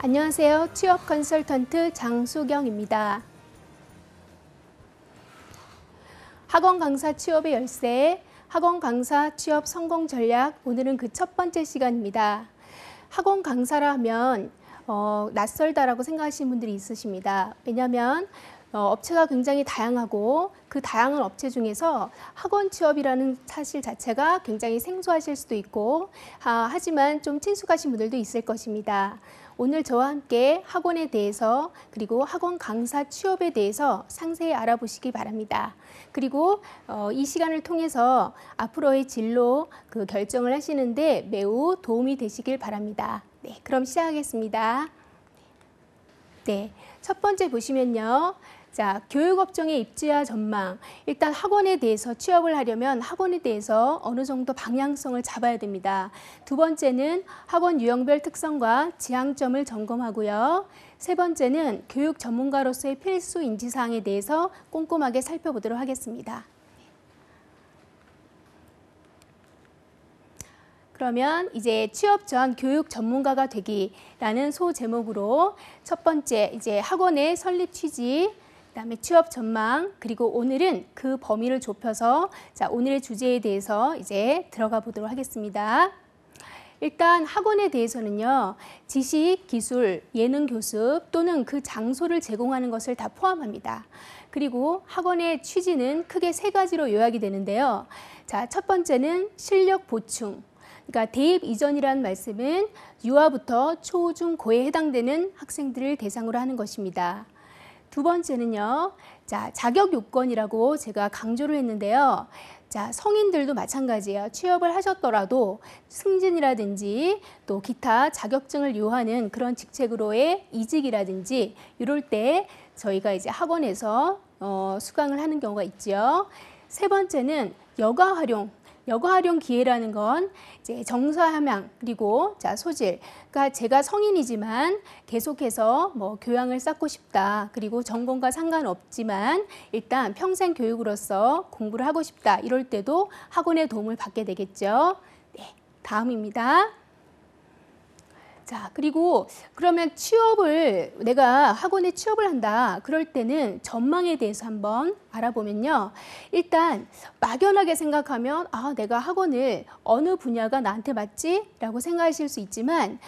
안녕하세요. 취업 컨설턴트 장수경입니다. 학원 강사 취업의 열쇠, 학원 강사 취업 성공 전략, 오늘은 그 첫 번째 시간입니다. 학원 강사라 하면 낯설다라고 생각하시는 분들이 있으십니다. 왜냐하면 업체가 굉장히 다양하고 그 다양한 업체 중에서 학원 취업이라는 사실 자체가 굉장히 생소하실 수도 있고 하지만 좀 친숙하신 분들도 있을 것입니다. 오늘 저와 함께 학원에 대해서 그리고 학원 강사 취업에 대해서 상세히 알아보시기 바랍니다. 그리고 이 시간을 통해서 앞으로의 진로 결정을 하시는데 매우 도움이 되시길 바랍니다. 네, 그럼 시작하겠습니다. 네, 첫 번째 보시면요. 자, 교육업종의 입지와 전망. 일단 학원에 대해서 취업을 하려면 학원에 대해서 어느 정도 방향성을 잡아야 됩니다. 두 번째는 학원 유형별 특성과 지향점을 점검하고요. 세 번째는 교육 전문가로서의 필수 인지사항에 대해서 꼼꼼하게 살펴보도록 하겠습니다. 그러면 이제 취업 전 교육 전문가가 되기라는 소제목으로 첫 번째 이제 학원의 설립 취지, 그다음에 취업 전망, 그리고 오늘은 그 범위를 좁혀서 오늘의 주제에 대해서 이제 들어가 보도록 하겠습니다. 일단 학원에 대해서는요, 지식, 기술, 예능 교습 또는 그 장소를 제공하는 것을 다 포함합니다. 그리고 학원의 취지는 크게 세 가지로 요약이 되는데요. 자, 첫 번째는 실력 보충. 그러니까 대입 이전이라는 말씀은 유아부터 초, 중, 고에 해당되는 학생들을 대상으로 하는 것입니다. 두 번째는요, 자, 자격 요건이라고 제가 강조를 했는데요. 자, 성인들도 마찬가지예요. 취업을 하셨더라도 승진이라든지 또 기타 자격증을 요하는 그런 직책으로의 이직이라든지 이럴 때 저희가 이제 학원에서 수강을 하는 경우가 있죠. 세 번째는 여가 활용 기회라는 건 이제 정서 함양 그리고 소질. 그러니까 제가 성인이지만 계속해서 교양을 쌓고 싶다. 그리고 전공과 상관없지만 일단 평생 교육으로서 공부를 하고 싶다. 이럴 때도 학원의 도움을 받게 되겠죠. 네, 다음입니다. 자, 그리고 그러면 내가 학원에 취업을 한다. 그럴 때는 전망에 대해서 한번 알아보면요. 일단 막연하게 생각하면 내가 학원을 어느 분야가 나한테 맞지? 라고 생각하실 수 있지만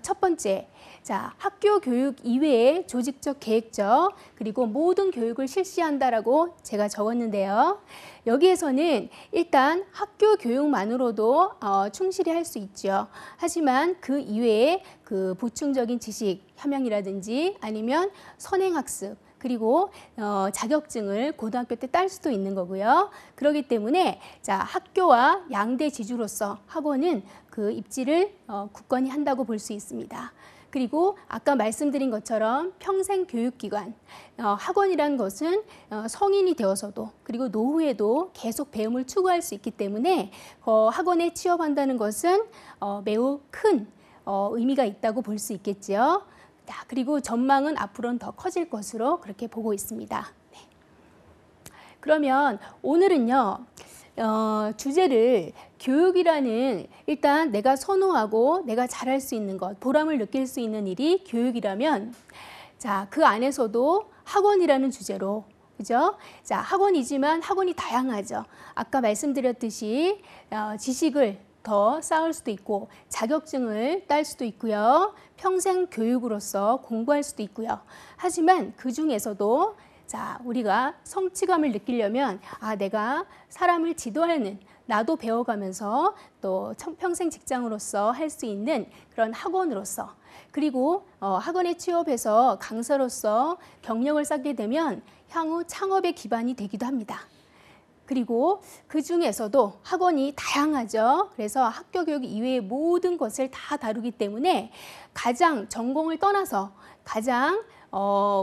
첫 번째, 자, 학교 교육 이외의 조직적, 계획적, 그리고 모든 교육을 실시한다라고 제가 적었는데요. 여기에서는 일단 학교 교육만으로도 충실히 할 수 있죠. 하지만 그 이외에 그 보충적인 지식 함양이라든지 아니면 선행학습, 그리고 자격증을 고등학교 때 딸 수도 있는 거고요. 그렇기 때문에 자, 학교와 양대 지주로서 학원은 그 입지를 굳건히 한다고 볼 수 있습니다. 그리고 아까 말씀드린 것처럼 평생교육기관, 학원이라는 것은 성인이 되어서도 그리고 노후에도 계속 배움을 추구할 수 있기 때문에 학원에 취업한다는 것은 매우 큰 의미가 있다고 볼 수 있겠죠. 그리고 전망은 앞으로는 더 커질 것으로 그렇게 보고 있습니다. 네. 그러면 오늘은요. 주제를 교육이라는 일단 내가 선호하고 내가 잘할 수 있는 것, 보람을 느낄 수 있는 일이 교육이라면 자, 그 안에서도 학원이라는 주제로 그죠? 자, 학원이지만 학원이 다양하죠. 아까 말씀드렸듯이 지식을 더 쌓을 수도 있고 자격증을 딸 수도 있고요. 평생 교육으로서 공부할 수도 있고요. 하지만 그 중에서도 자, 우리가 성취감을 느끼려면 내가 사람을 지도하는 나도 배워가면서 또 평생 직장으로서 할 수 있는 그런 학원으로서 그리고 학원에 취업해서 강사로서 경력을 쌓게 되면 향후 창업의 기반이 되기도 합니다. 그리고 그 중에서도 학원이 다양하죠. 그래서 학교 교육 이외의 모든 것을 다 다루기 때문에 가장 전공을 떠나서 가장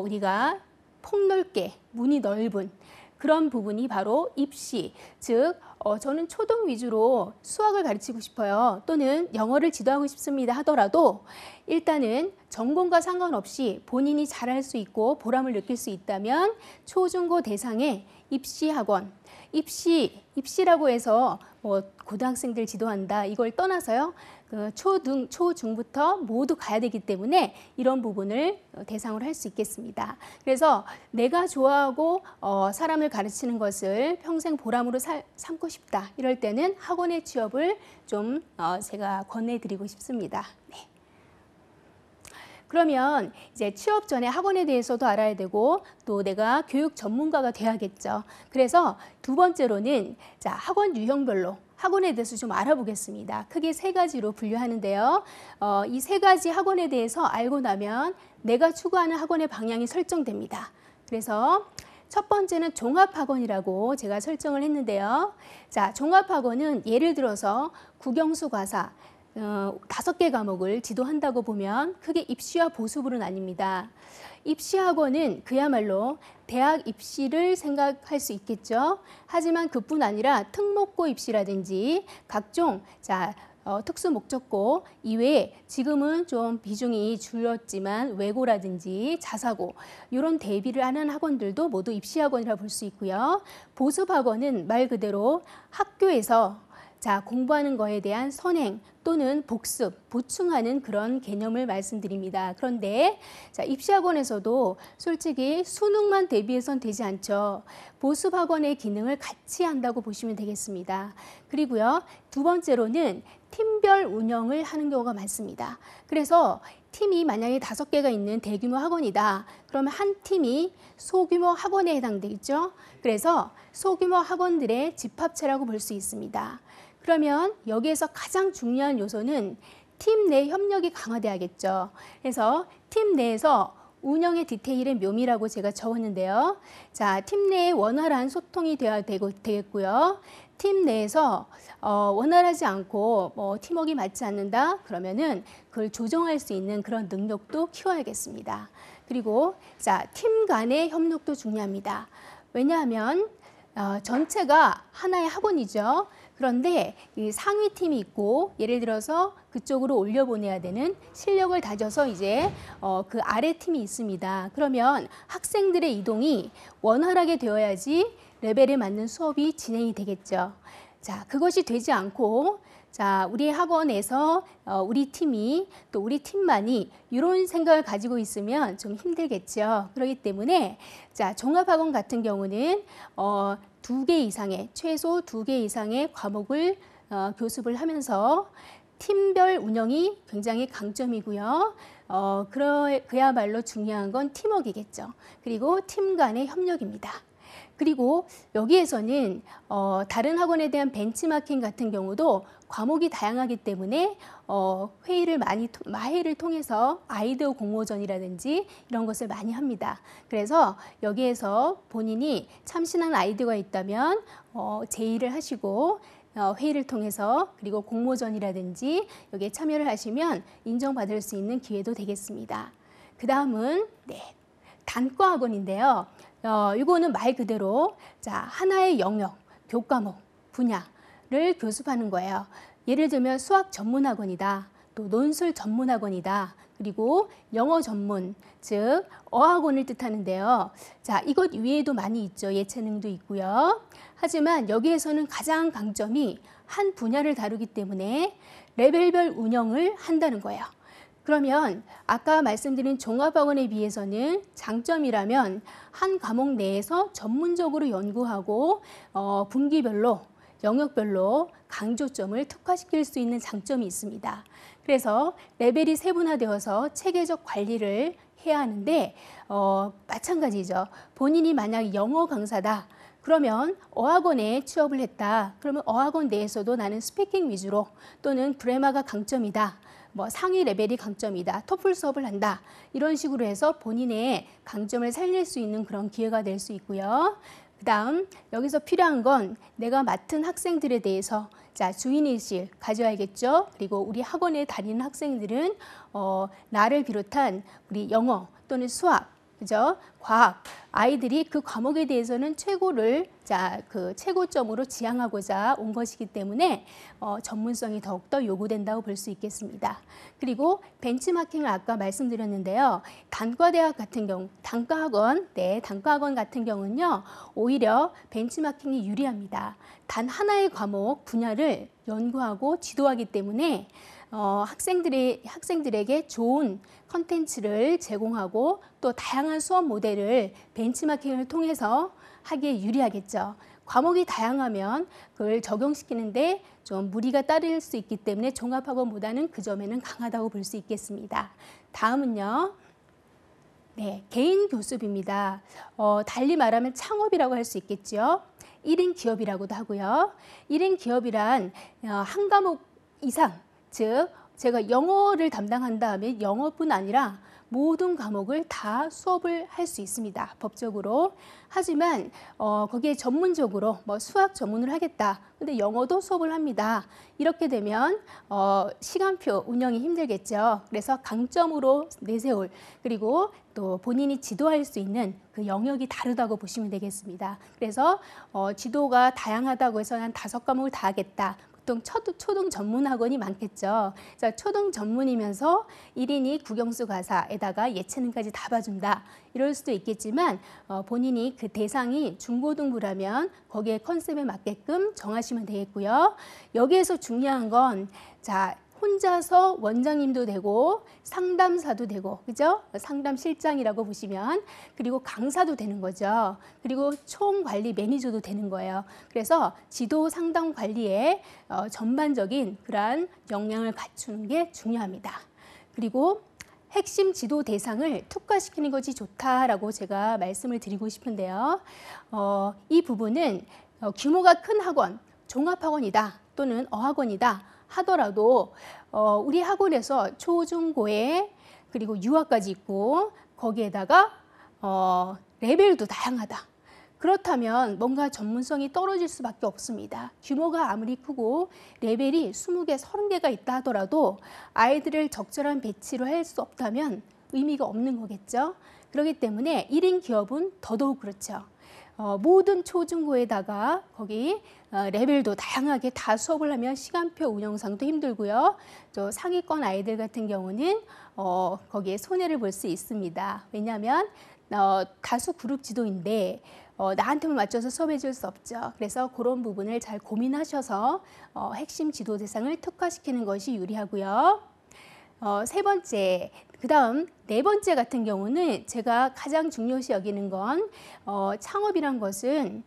우리가 폭넓게 문이 넓은 그런 부분이 바로 입시, 즉 저는 초등 위주로 수학을 가르치고 싶어요. 또는 영어를 지도하고 싶습니다 하더라도 일단은 전공과 상관없이 본인이 잘할 수 있고 보람을 느낄 수 있다면 초중고 대상의 입시 학원, 입시라고 해서 뭐 고등학생들 지도한다 이걸 떠나서요. 그 초중부터 모두 가야 되기 때문에 이런 부분을 대상으로 할 수 있겠습니다. 그래서 내가 좋아하고 사람을 가르치는 것을 평생 보람으로 삼고 싶다. 이럴 때는 학원의 취업을 좀 제가 권해드리고 싶습니다. 네. 그러면 이제 취업 전에 학원에 대해서도 알아야 되고 또 내가 교육 전문가가 돼야겠죠. 그래서 두 번째로는 자, 학원 유형별로 학원에 대해서 좀 알아보겠습니다. 크게 세 가지로 분류하는데요. 이 세 가지 학원에 대해서 알고 나면 내가 추구하는 학원의 방향이 설정됩니다. 그래서 첫 번째는 종합학원이라고 제가 설정을 했는데요. 자, 종합학원은 예를 들어서 국영수 과사 5개 과목을 지도한다고 보면 크게 입시와 보수부로 나뉩니다. 입시학원은 그야말로 대학 입시를 생각할 수 있겠죠. 하지만 그뿐 아니라 특목고 입시라든지 각종 특수 목적고 이외에 지금은 좀 비중이 줄었지만 외고라든지 자사고 이런 대비를 하는 학원들도 모두 입시학원이라고 볼 수 있고요. 보습학원은 말 그대로 학교에서 공부하는 거에 대한 선행 또는 복습, 보충하는 그런 개념을 말씀드립니다. 그런데 입시학원에서도 솔직히 수능만 대비해선 되지 않죠. 보습학원의 기능을 같이 한다고 보시면 되겠습니다. 그리고요, 두 번째로는 팀별 운영을 하는 경우가 많습니다. 그래서 팀이 만약에 5개가 있는 대규모 학원이다. 그러면 한 팀이 소규모 학원에 해당되겠죠. 그래서 소규모 학원들의 집합체라고 볼 수 있습니다. 그러면 여기에서 가장 중요한 요소는 팀 내 협력이 강화돼야겠죠. 그래서 팀 내에서 운영의 디테일의 묘미라고 제가 적었는데요. 자, 팀 내에 원활한 소통이 되어야 되겠고요. 팀 내에서 원활하지 않고 팀워크가 맞지 않는다 그러면은 그걸 조정할 수 있는 그런 능력도 키워야겠습니다. 그리고 팀 간의 협력도 중요합니다. 왜냐하면 전체가 하나의 학원이죠. 그런데 이 상위팀이 있고 예를 들어서 그쪽으로 올려보내야 되는 실력을 다져서 이제 그 아래 팀이 있습니다. 그러면 학생들의 이동이 원활하게 되어야지 레벨에 맞는 수업이 진행이 되겠죠. 자, 그것이 되지 않고 우리 학원에서 우리 팀이 또 우리 팀만이 이런 생각을 가지고 있으면 좀 힘들겠죠. 그렇기 때문에 종합학원 같은 경우는 2개 이상의 최소 2개 이상의 과목을 교습을 하면서 팀별 운영이 굉장히 강점이고요. 그야말로 중요한 건 팀워크이겠죠. 그리고 팀 간의 협력입니다. 그리고 여기에서는 다른 학원에 대한 벤치마킹 같은 경우도 과목이 다양하기 때문에 회의를 통해서 아이디어 공모전이라든지 이런 것을 많이 합니다. 그래서 여기에서 본인이 참신한 아이디어가 있다면 제의를 하시고 회의를 통해서 그리고 공모전이라든지 여기에 참여를 하시면 인정받을 수 있는 기회도 되겠습니다. 그 다음은 단과학원인데요. 이거는 말 그대로 하나의 영역, 교과목, 분야를 교습하는 거예요. 예를 들면 수학 전문학원이다. 또 논술 전문학원이다. 그리고 영어 전문, 즉 어학원을 뜻하는데요. 이것 위에도 많이 있죠. 예체능도 있고요. 하지만 여기에서는 가장 강점이 한 분야를 다루기 때문에 레벨별 운영을 한다는 거예요. 그러면 아까 말씀드린 종합학원에 비해서는 장점이라면 한 과목 내에서 전문적으로 연구하고 분기별로 영역별로 강조점을 특화시킬 수 있는 장점이 있습니다. 그래서 레벨이 세분화되어서 체계적 관리를 해야 하는데 마찬가지죠. 본인이 만약 영어 강사다. 그러면 어학원에 취업을 했다. 그러면 어학원 내에서도 나는 스피킹 위주로 또는 그래마가 강점이다. 상위 레벨이 강점이다. 토플 수업을 한다. 이런 식으로 해서 본인의 강점을 살릴 수 있는 그런 기회가 될 수 있고요. 그 다음 여기서 필요한 건 내가 맡은 학생들에 대해서 주인의식을 가져야겠죠. 그리고 우리 학원에 다니는 학생들은 나를 비롯한 우리 영어 또는 수학 그죠? 과학. 아이들이 그 과목에 대해서는 최고를 그 최고점으로 지향하고자 온 것이기 때문에 전문성이 더욱더 요구된다고 볼 수 있겠습니다. 그리고 벤치마킹을 아까 말씀드렸는데요. 단과대학 같은 경우, 단과학원 같은 경우는요, 오히려 벤치마킹이 유리합니다. 단 하나의 과목 분야를 연구하고 지도하기 때문에 학생들에게 좋은 컨텐츠를 제공하고 또 다양한 수업 모델을 벤치마킹을 통해서 하기에 유리하겠죠. 과목이 다양하면 그걸 적용시키는데 좀 무리가 따를 수 있기 때문에 종합학원보다는 그 점에는 강하다고 볼 수 있겠습니다. 다음은요. 네, 개인 교습입니다. 달리 말하면 창업이라고 할 수 있겠죠. 1인 기업이라고도 하고요. 1인 기업이란 한 과목 이상, 즉 제가 영어를 담당한다 하면 영어뿐 아니라 모든 과목을 다 수업을 할 수 있습니다. 법적으로. 하지만 거기에 전문적으로 뭐 수학 전문을 하겠다. 근데 영어도 수업을 합니다. 이렇게 되면 시간표 운영이 힘들겠죠. 그래서 강점으로 내세울, 그리고 또 본인이 지도할 수 있는 그 영역이 다르다고 보시면 되겠습니다. 그래서 지도가 다양하다고 해서 한 5과목을 다 하겠다. 보통 초등 전문 학원이 많겠죠. 자, 초등 전문이면서 1인이 국영수 과사에다가 예체능까지 다 봐준다. 이럴 수도 있겠지만 본인이 그 대상이 중고등부라면 거기에 컨셉에 맞게끔 정하시면 되겠고요. 여기에서 중요한 건 혼자서 원장님도 되고 상담사도 되고, 그죠? 상담실장이라고 보시면, 그리고 강사도 되는 거죠. 그리고 총관리 매니저도 되는 거예요. 그래서 지도 상담 관리에 전반적인 그러한 역량을 갖추는 게 중요합니다. 그리고 핵심 지도 대상을 특화시키는 것이 좋다라고 제가 말씀을 드리고 싶은데요. 이 부분은 규모가 큰 학원, 종합학원이다 또는 어학원이다 하더라도 우리 학원에서 초중고에 그리고 유아까지 있고 거기에다가 레벨도 다양하다. 그렇다면 뭔가 전문성이 떨어질 수밖에 없습니다. 규모가 아무리 크고 레벨이 20개, 30개가 있다 하더라도 아이들을 적절한 배치로 할 수 없다면 의미가 없는 거겠죠. 그렇기 때문에 1인 기업은 더더욱 그렇죠. 모든 초중고에다가 거기 레벨도 다양하게 다 수업을 하면 시간표 운영상도 힘들고요. 또 상위권 아이들 같은 경우는 거기에 손해를 볼 수 있습니다. 왜냐하면 다수 그룹 지도인데 나한테만 맞춰서 수업해 줄 수 없죠. 그래서 그런 부분을 잘 고민하셔서 핵심 지도 대상을 특화시키는 것이 유리하고요. 세 번째, 그 다음 네 번째 같은 경우는 제가 가장 중요시 여기는 건 창업이란 것은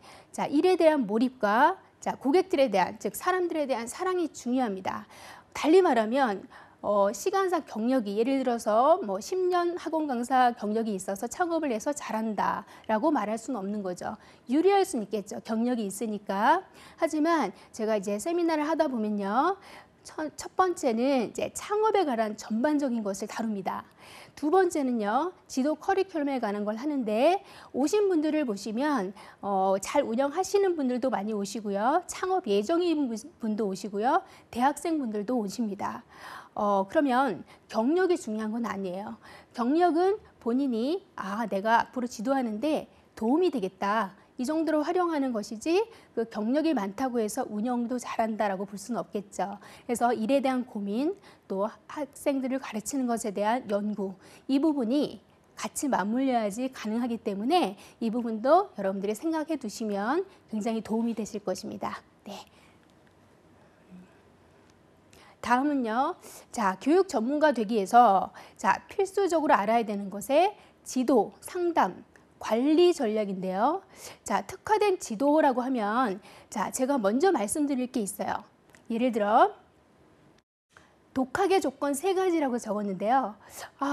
일에 대한 몰입과 고객들에 대한, 즉 사람들에 대한 사랑이 중요합니다. 달리 말하면 시간상 경력이, 예를 들어서 뭐 10년 학원 강사 경력이 있어서 창업을 해서 잘한다라고 말할 수는 없는 거죠. 유리할 수는 있겠죠. 경력이 있으니까. 하지만 제가 이제 세미나를 하다 보면요. 첫 번째는 이제 창업에 관한 전반적인 것을 다룹니다. 두 번째는요, 지도 커리큘럼에 관한 걸 하는데, 오신 분들을 보시면 잘 운영하시는 분들도 많이 오시고요, 창업 예정인 분도 오시고요, 대학생 분들도 오십니다. 그러면 경력이 중요한 건 아니에요. 경력은 본인이 내가 앞으로 지도하는데 도움이 되겠다, 이 정도로 활용하는 것이지 그 경력이 많다고 해서 운영도 잘한다라고 볼 수는 없겠죠. 그래서 일에 대한 고민, 또 학생들을 가르치는 것에 대한 연구, 이 부분이 같이 맞물려야지 가능하기 때문에 이 부분도 여러분들이 생각해 두시면 굉장히 도움이 되실 것입니다. 네. 다음은요. 교육 전문가 되기 위해서 필수적으로 알아야 되는 것에 지도, 상담, 관리 전략인데요. 특화된 지도라고 하면 제가 먼저 말씀드릴 게 있어요. 예를 들어 독학의 조건 3가지라고 적었는데요.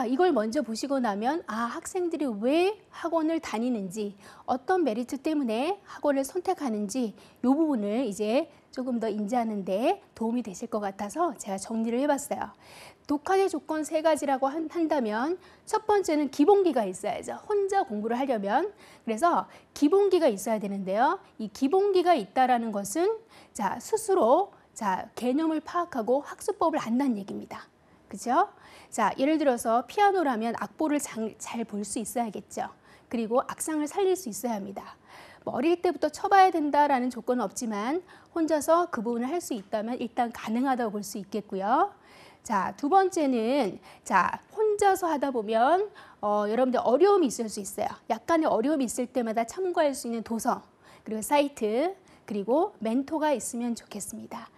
이걸 먼저 보시고 나면 학생들이 왜 학원을 다니는지, 어떤 메리트 때문에 학원을 선택하는지 이 부분을 이제 조금 더 인지하는 데 도움이 되실 것 같아서 제가 정리를 해봤어요. 독학의 조건 3가지라고 한다면 첫 번째는 기본기가 있어야죠. 혼자 공부를 하려면. 그래서 기본기가 있어야 되는데요. 이 기본기가 있다라는 것은 스스로 개념을 파악하고 학습법을 안다는 얘기입니다. 그죠? 자, 예를 들어서 피아노라면 악보를 잘 볼 수 있어야겠죠. 그리고 악상을 살릴 수 있어야 합니다. 뭐 어릴 때부터 쳐봐야 된다라는 조건은 없지만 혼자서 그 부분을 할 수 있다면 일단 가능하다고 볼 수 있겠고요. 자, 두 번째는 자, 혼자서 하다 보면 여러분들 어려움이 있을 수 있어요. 약간의 어려움이 있을 때마다 참고할 수 있는 도서, 그리고 사이트, 그리고 멘토가 있으면 좋겠습니다.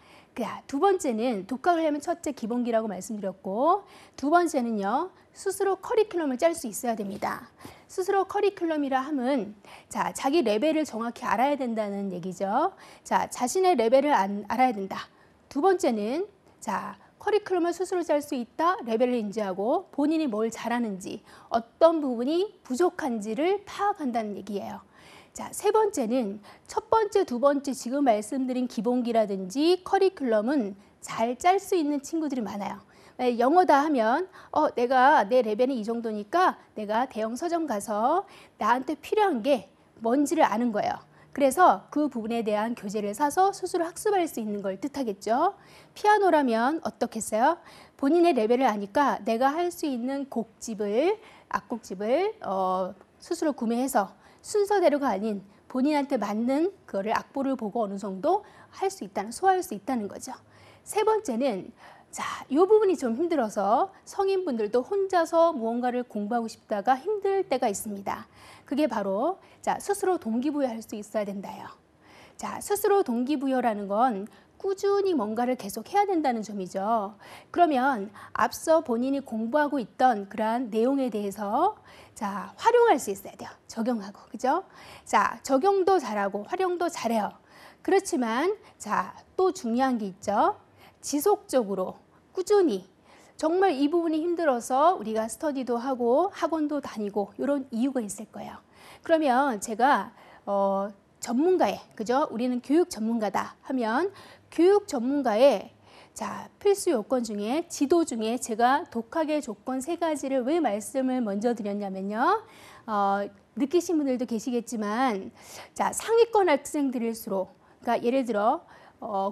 두 번째는 독학을 하면 첫째 기본기라고 말씀드렸고, 두 번째는요, 스스로 커리큘럼을 짤 수 있어야 됩니다. 스스로 커리큘럼이라 함은 자, 자기 레벨을 정확히 알아야 된다는 얘기죠. 자, 자신의 레벨을 알아야 된다. 두 번째는 자, 커리큘럼을 스스로 짤 수 있다. 레벨을 인지하고 본인이 뭘 잘하는지, 어떤 부분이 부족한지를 파악한다는 얘기예요. 자, 세 번째는 첫 번째, 두 번째 지금 말씀드린 기본기라든지 커리큘럼은 잘 짤 수 있는 친구들이 많아요. 영어다 하면 내가 내 레벨은 이 정도니까 내가 대형 서점 가서 나한테 필요한 게 뭔지를 아는 거예요. 그래서 그 부분에 대한 교재를 사서 스스로 학습할 수 있는 걸 뜻하겠죠. 피아노라면 어떻겠어요? 본인의 레벨을 아니까 내가 할 수 있는 악곡집을 스스로 구매해서 순서대로가 아닌 본인한테 맞는 그거를 악보를 보고 어느 정도 할 수 있다는, 소화할 수 있다는 거죠. 세 번째는 자, 이 부분이 좀 힘들어서 성인분들도 혼자서 무언가를 공부하고 싶다가 힘들 때가 있습니다. 그게 바로 자, 스스로 동기부여할 수 있어야 된다요. 자, 스스로 동기부여라는 건 꾸준히 뭔가를 계속 해야 된다는 점이죠. 그러면 앞서 본인이 공부하고 있던 그러한 내용에 대해서 자, 활용할 수 있어야 돼요. 적용하고, 그죠? 자, 적용도 잘하고 활용도 잘해요. 그렇지만 자, 또 중요한 게 있죠. 지속적으로 꾸준히 정말 이 부분이 힘들어서 우리가 스터디도 하고 학원도 다니고 이런 이유가 있을 거예요. 그러면 제가 전문가의, 그죠? 우리는 교육 전문가다 하면 교육 전문가의 자, 필수 요건 중에 지도 중에 제가 독학의 조건 세 가지를 왜 말씀을 먼저 드렸냐면요. 느끼신 분들도 계시겠지만 자, 상위권 학생들일수록 그러니까 예를 들어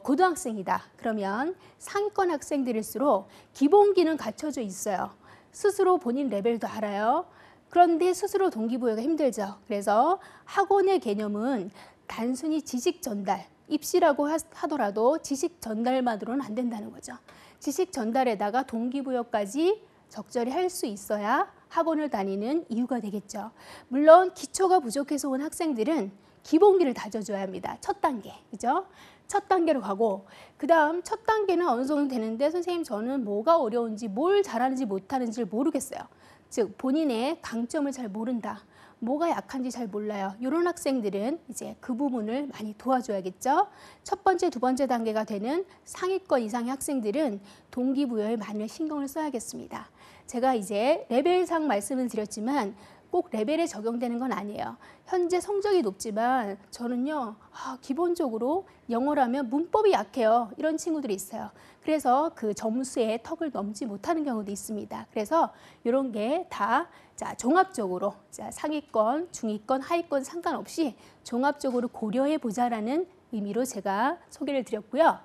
고등학생이다. 그러면 상위권 학생들일수록 기본기는 갖춰져 있어요. 스스로 본인 레벨도 알아요. 그런데 스스로 동기부여가 힘들죠. 그래서 학원의 개념은 단순히 지식 전달, 입시라고 하더라도 지식 전달만으로는 안 된다는 거죠. 지식 전달에다가 동기부여까지 적절히 할 수 있어야 학원을 다니는 이유가 되겠죠. 물론 기초가 부족해서 온 학생들은 기본기를 다져줘야 합니다. 첫 단계, 그죠? 첫 단계로 가고 그 다음 첫 단계는 어느 정도 되는데 선생님 저는 뭐가 어려운지 뭘 잘하는지 못하는지를 모르겠어요. 즉 본인의 강점을 잘 모른다. 뭐가 약한지 잘 몰라요. 이런 학생들은 이제 그 부분을 많이 도와줘야겠죠. 첫 번째, 두 번째 단계가 되는 상위권 이상의 학생들은 동기부여에 많이 신경을 써야겠습니다. 제가 이제 레벨상 말씀을 드렸지만 꼭 레벨에 적용되는 건 아니에요. 현재 성적이 높지만 저는요, 기본적으로 영어라면 문법이 약해요. 이런 친구들이 있어요. 그래서 그 점수의 턱을 넘지 못하는 경우도 있습니다. 그래서 이런 게 다 자, 종합적으로 자, 상위권, 중위권, 하위권 상관없이 종합적으로 고려해 보자라는 의미로 제가 소개를 드렸고요.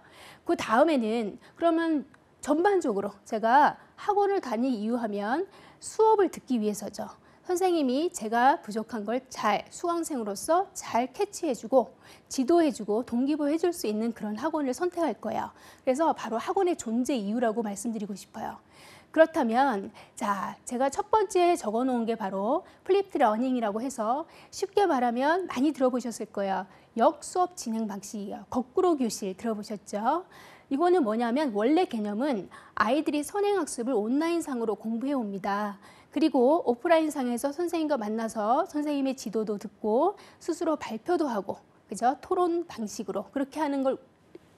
그 다음에는 그러면 전반적으로 제가 학원을 다닐 이유 하면 수업을 듣기 위해서죠. 선생님이 제가 부족한 걸 잘 수강생으로서 잘 캐치해주고 지도해주고 동기부여해줄 수 있는 그런 학원을 선택할 거예요. 그래서 바로 학원의 존재 이유라고 말씀드리고 싶어요. 그렇다면 자, 제가 첫 번째 적어놓은 게 바로 플립드 러닝이라고 해서 쉽게 말하면 많이 들어보셨을 거예요. 역수업 진행 방식이에요. 거꾸로 교실 들어보셨죠? 이거는 뭐냐면 원래 개념은 아이들이 선행학습을 온라인상으로 공부해 옵니다. 그리고 오프라인상에서 선생님과 만나서 선생님의 지도도 듣고 스스로 발표도 하고, 그죠? 토론 방식으로 그렇게 하는 걸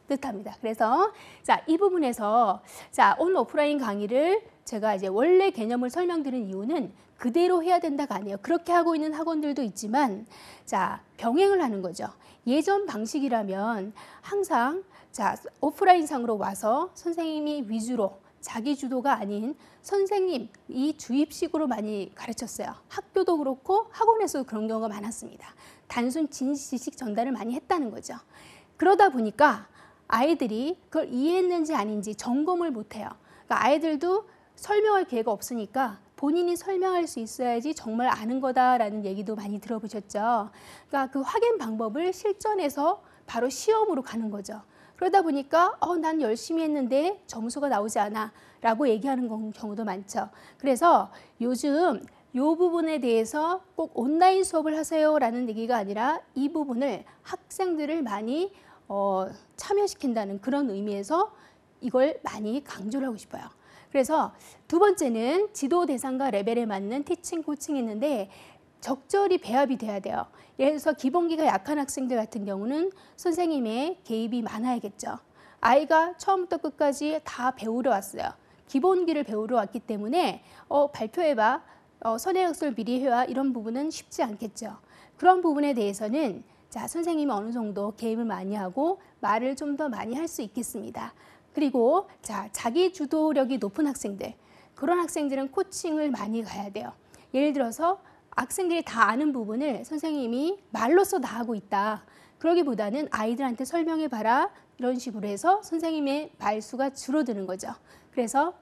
뜻합니다. 그래서 자, 이 부분에서 자, 온 오프라인 강의를 제가 이제 원래 개념을 설명드린 이유는 그대로 해야 된다가 아니에요. 그렇게 하고 있는 학원들도 있지만 자, 병행을 하는 거죠. 예전 방식이라면 항상 자, 오프라인상으로 와서 선생님이 위주로 자기 주도가 아닌 선생님이 주입식으로 많이 가르쳤어요. 학교도 그렇고 학원에서도 그런 경우가 많았습니다. 단순 지식 전달을 많이 했다는 거죠. 그러다 보니까 아이들이 그걸 이해했는지 아닌지 점검을 못해요. 그러니까 아이들도 설명할 기회가 없으니까 본인이 설명할 수 있어야지 정말 아는 거다라는 얘기도 많이 들어보셨죠. 그러니까 그 확인 방법을 실전에서 바로 시험으로 가는 거죠. 그러다 보니까 난 열심히 했는데 점수가 나오지 않아 라고 얘기하는 경우도 많죠. 그래서 요즘 이 부분에 대해서 꼭 온라인 수업을 하세요 라는 얘기가 아니라 이 부분을 학생들을 많이 참여시킨다는 그런 의미에서 이걸 많이 강조를 하고 싶어요. 그래서 두 번째는 지도 대상과 레벨에 맞는 티칭, 코칭이 있는데 적절히 배합이 돼야 돼요. 예를 들어서 기본기가 약한 학생들 같은 경우는 선생님의 개입이 많아야겠죠. 아이가 처음부터 끝까지 다 배우러 왔어요. 기본기를 배우러 왔기 때문에 발표해봐, 선행학습을 미리 해와 이런 부분은 쉽지 않겠죠. 그런 부분에 대해서는 자, 선생님이 어느 정도 개입을 많이 하고 말을 좀 더 많이 할 수 있겠습니다. 그리고 자, 자기 주도력이 높은 학생들, 그런 학생들은 코칭을 많이 가야 돼요. 예를 들어서 학생들이 다 아는 부분을 선생님이 말로써 다 하고 있다. 그러기보다는 아이들한테 설명해봐라. 이런 식으로 해서 선생님의 말수가 줄어드는 거죠. 그래서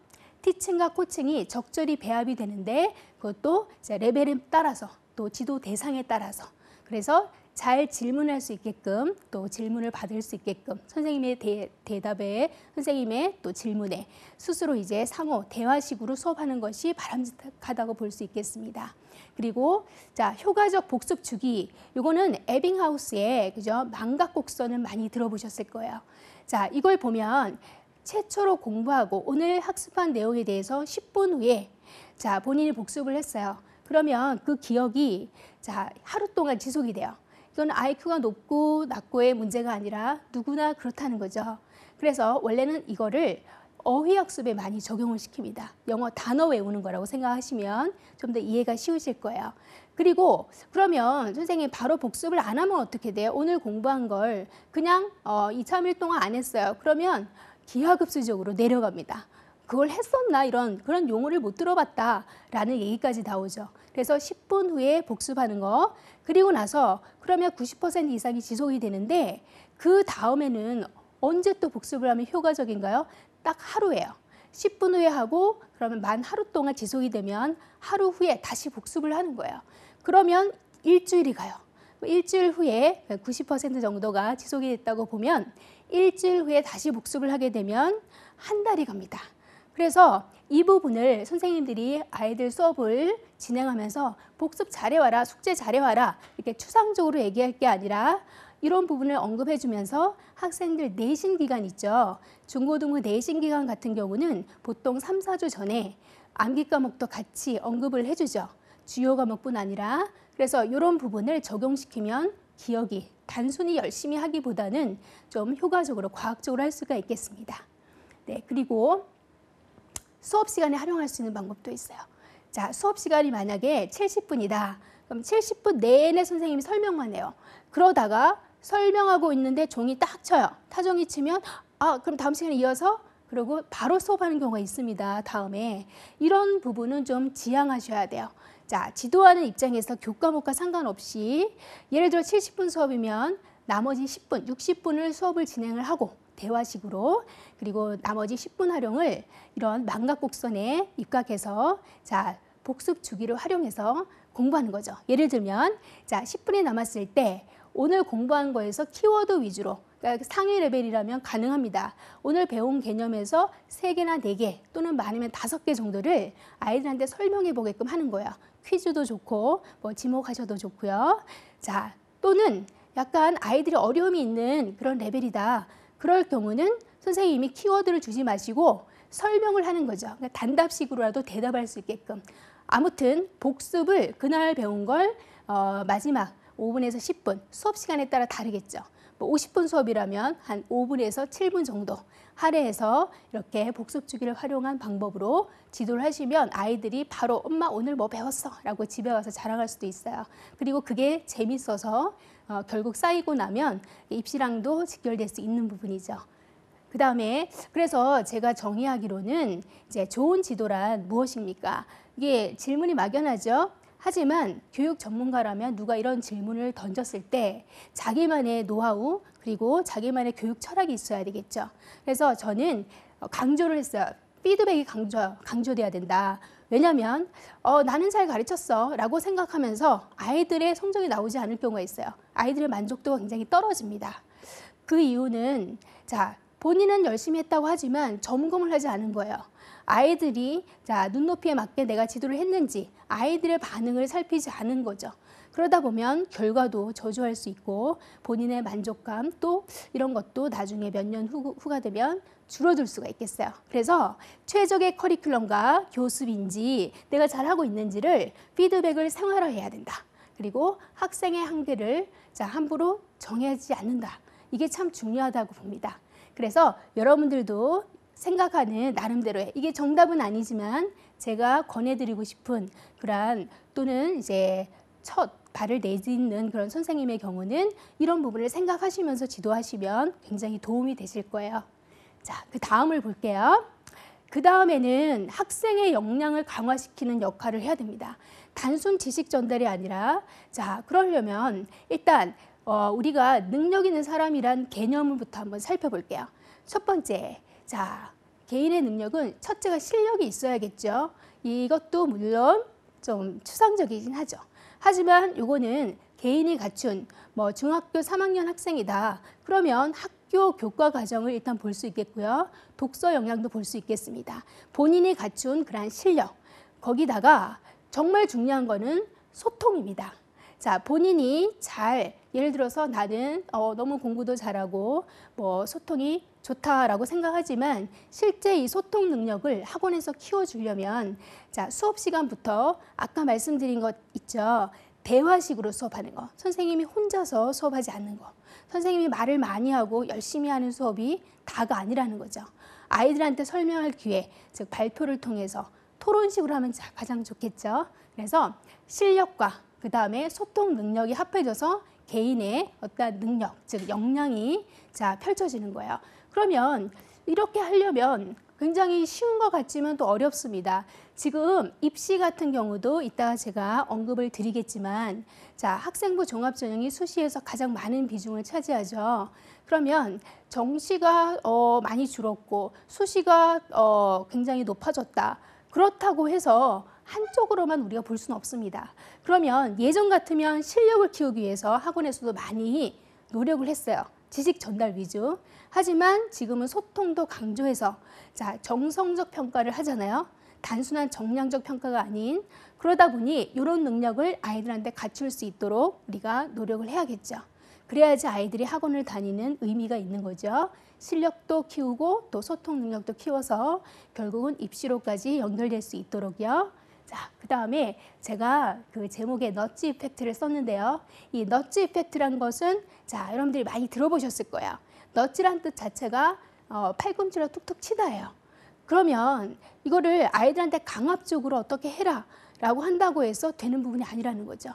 티칭과 코칭이 적절히 배합이 되는데 그것도 레벨에 따라서 또 지도 대상에 따라서 그래서 잘 질문할 수 있게끔 또 질문을 받을 수 있게끔 선생님의 대답에 선생님의 또 질문에 스스로 이제 상호 대화식으로 수업하는 것이 바람직하다고 볼 수 있겠습니다. 그리고 자, 효과적 복습 주기 요거는 에빙하우스의 그죠? 망각 곡선을 많이 들어보셨을 거예요. 자, 이걸 보면 최초로 공부하고 오늘 학습한 내용에 대해서 10분 후에 자, 본인이 복습을 했어요. 그러면 그 기억이 자, 하루 동안 지속이 돼요. 이건 IQ가 높고 낮고의 문제가 아니라 누구나 그렇다는 거죠. 그래서 원래는 이거를 어휘학습에 많이 적용을 시킵니다. 영어 단어 외우는 거라고 생각하시면 좀 더 이해가 쉬우실 거예요. 그리고 그러면 선생님 바로 복습을 안 하면 어떻게 돼요? 오늘 공부한 걸 그냥 2, 3일 동안 안 했어요. 그러면 기하급수적으로 내려갑니다. 그걸 했었나 이런 그런 용어를 못 들어봤다라는 얘기까지 나오죠. 그래서 10분 후에 복습하는 거 그리고 나서 그러면 90% 이상이 지속이 되는데 그 다음에는 언제 또 복습을 하면 효과적인가요? 딱 하루예요. 10분 후에 하고 그러면 만 하루 동안 지속이 되면 하루 후에 다시 복습을 하는 거예요. 그러면 일주일이 가요. 일주일 후에 90% 정도가 지속이 됐다고 보면 일주일 후에 다시 복습을 하게 되면 한 달이 갑니다. 그래서 이 부분을 선생님들이 아이들 수업을 진행하면서 복습 잘해와라, 숙제 잘해와라 이렇게 추상적으로 얘기할 게 아니라 이런 부분을 언급해 주면서 학생들 내신 기간 있죠. 중고등부 내신 기간 같은 경우는 보통 3, 4주 전에 암기 과목도 같이 언급을 해주죠. 주요 과목뿐 아니라 그래서 이런 부분을 적용시키면 기억이 단순히 열심히 하기보다는 좀 효과적으로 과학적으로 할 수가 있겠습니다. 네, 그리고 수업 시간에 활용할 수 있는 방법도 있어요. 자, 수업 시간이 만약에 70분이다. 그럼 70분 내내 선생님이 설명만 해요. 그러다가 설명하고 있는데 종이 딱 쳐요. 타종이 치면 그럼 다음 시간에 이어서 그리고 바로 수업하는 경우가 있습니다. 다음에 이런 부분은 좀 지양하셔야 돼요. 자, 지도하는 입장에서 교과목과 상관없이 예를 들어 70분 수업이면 나머지 10분, 60분을 수업을 진행을 하고 대화식으로 그리고 나머지 10분 활용을 이런 망각곡선에 입각해서 자, 복습 주기를 활용해서 공부하는 거죠. 예를 들면 자, 10분이 남았을 때 오늘 공부한 거에서 키워드 위주로 그러니까 상위 레벨이라면 가능합니다. 오늘 배운 개념에서 3개나 4개 또는 많으면 5개 정도를 아이들한테 설명해 보게끔 하는 거예요. 퀴즈도 좋고 뭐 지목하셔도 좋고요. 자, 또는 약간 아이들이 어려움이 있는 그런 레벨이다. 그럴 경우는 선생님이 키워드를 주지 마시고 설명을 하는 거죠. 그러니까 단답식으로라도 대답할 수 있게끔. 아무튼 복습을 그날 배운 걸 마지막 5분에서 10분 수업 시간에 따라 다르겠죠. 뭐 50분 수업이라면 한 5분에서 7분 정도 할애해서 이렇게 복습 주기를 활용한 방법으로 지도를 하시면 아이들이 바로 엄마 오늘 뭐 배웠어 라고 집에 와서 자랑할 수도 있어요. 그리고 그게 재밌어서 결국 쌓이고 나면 입시랑도 직결될 수 있는 부분이죠. 그 다음에 그래서 제가 정의하기로는 이제 좋은 지도란 무엇입니까? 이게 질문이 막연하죠. 하지만 교육 전문가라면 누가 이런 질문을 던졌을 때 자기만의 노하우 그리고 자기만의 교육 철학이 있어야 되겠죠. 그래서 저는 강조를 했어요. 피드백이 강조돼야 된다. 왜냐하면 나는 잘 가르쳤어 라고 생각하면서 아이들의 성적이 나오지 않을 경우가 있어요. 아이들의 만족도가 굉장히 떨어집니다. 그 이유는 자, 본인은 열심히 했다고 하지만 점검을 하지 않은 거예요. 아이들이 자, 눈높이에 맞게 내가 지도를 했는지 아이들의 반응을 살피지 않은 거죠. 그러다 보면 결과도 저조할 수 있고 본인의 만족감 또 이런 것도 나중에 몇 년 후가 되면 줄어들 수가 있겠어요. 그래서 최적의 커리큘럼과 교습인지 내가 잘하고 있는지를 피드백을 생활화해야 된다. 그리고 학생의 한계를 자, 함부로 정하지 않는다. 이게 참 중요하다고 봅니다. 그래서 여러분들도 생각하는 나름대로의 이게 정답은 아니지만 제가 권해드리고 싶은 그러한 또는 이제 첫 발을 내딛는 그런 선생님의 경우는 이런 부분을 생각하시면서 지도하시면 굉장히 도움이 되실 거예요. 자, 그 다음을 볼게요. 그 다음에는 학생의 역량을 강화시키는 역할을 해야 됩니다. 단순 지식 전달이 아니라 자, 그러려면 일단 우리가 능력 있는 사람이란 개념부터 한번 살펴볼게요. 첫 번째, 자, 개인의 능력은 첫째가 실력이 있어야겠죠. 이것도 물론 좀 추상적이긴 하죠. 하지만 이거는 개인이 갖춘 뭐 중학교 3학년 학생이다. 그러면 학교 교과 과정을 일단 볼 수 있겠고요. 독서 역량도 볼 수 있겠습니다. 본인이 갖춘 그러한 실력. 거기다가 정말 중요한 거는 소통입니다. 자, 본인이 잘 예를 들어서 나는 너무 공부도 잘하고 뭐 소통이 좋다라고 생각하지만 실제 이 소통 능력을 학원에서 키워주려면 자, 수업 시간부터 아까 말씀드린 것 있죠. 대화식으로 수업하는 거. 선생님이 혼자서 수업하지 않는 거. 선생님이 말을 많이 하고 열심히 하는 수업이 다가 아니라는 거죠. 아이들한테 설명할 기회, 즉 발표를 통해서 토론식으로 하면 가장 좋겠죠. 그래서 실력과 그 다음에 소통 능력이 합해져서 개인의 어떤 능력, 즉 역량이 자, 펼쳐지는 거예요. 그러면 이렇게 하려면 굉장히 쉬운 것 같지만 또 어렵습니다. 지금 입시 같은 경우도 이따가 제가 언급을 드리겠지만 자, 학생부 종합전형이 수시에서 가장 많은 비중을 차지하죠. 그러면 정시가 많이 줄었고 수시가 굉장히 높아졌다. 그렇다고 해서 한쪽으로만 우리가 볼 수는 없습니다. 그러면 예전 같으면 실력을 키우기 위해서 학원에서도 많이 노력을 했어요. 지식 전달 위주. 하지만 지금은 소통도 강조해서 자, 정성적 평가를 하잖아요. 단순한 정량적 평가가 아닌 그러다 보니 이런 능력을 아이들한테 갖출 수 있도록 우리가 노력을 해야겠죠. 그래야지 아이들이 학원을 다니는 의미가 있는 거죠. 실력도 키우고 또 소통 능력도 키워서 결국은 입시로까지 연결될 수 있도록요. 자, 그 다음에 제가 그 제목에 넛지 이펙트를 썼는데요. 이 넛지 이펙트란 것은 자, 여러분들이 많이 들어보셨을 거예요. 넛지란 뜻 자체가 팔꿈치로 툭툭 치다예요. 그러면 이거를 아이들한테 강압적으로 어떻게 해라 라고 한다고 해서 되는 부분이 아니라는 거죠.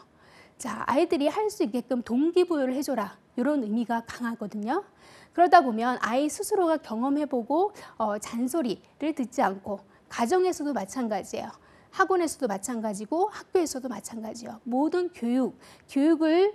자, 아이들이 할 수 있게끔 동기부여를 해줘라. 이런 의미가 강하거든요. 그러다 보면 아이 스스로가 경험해보고 잔소리를 듣지 않고 가정에서도 마찬가지예요. 학원에서도 마찬가지고 학교에서도 마찬가지요. 모든 교육을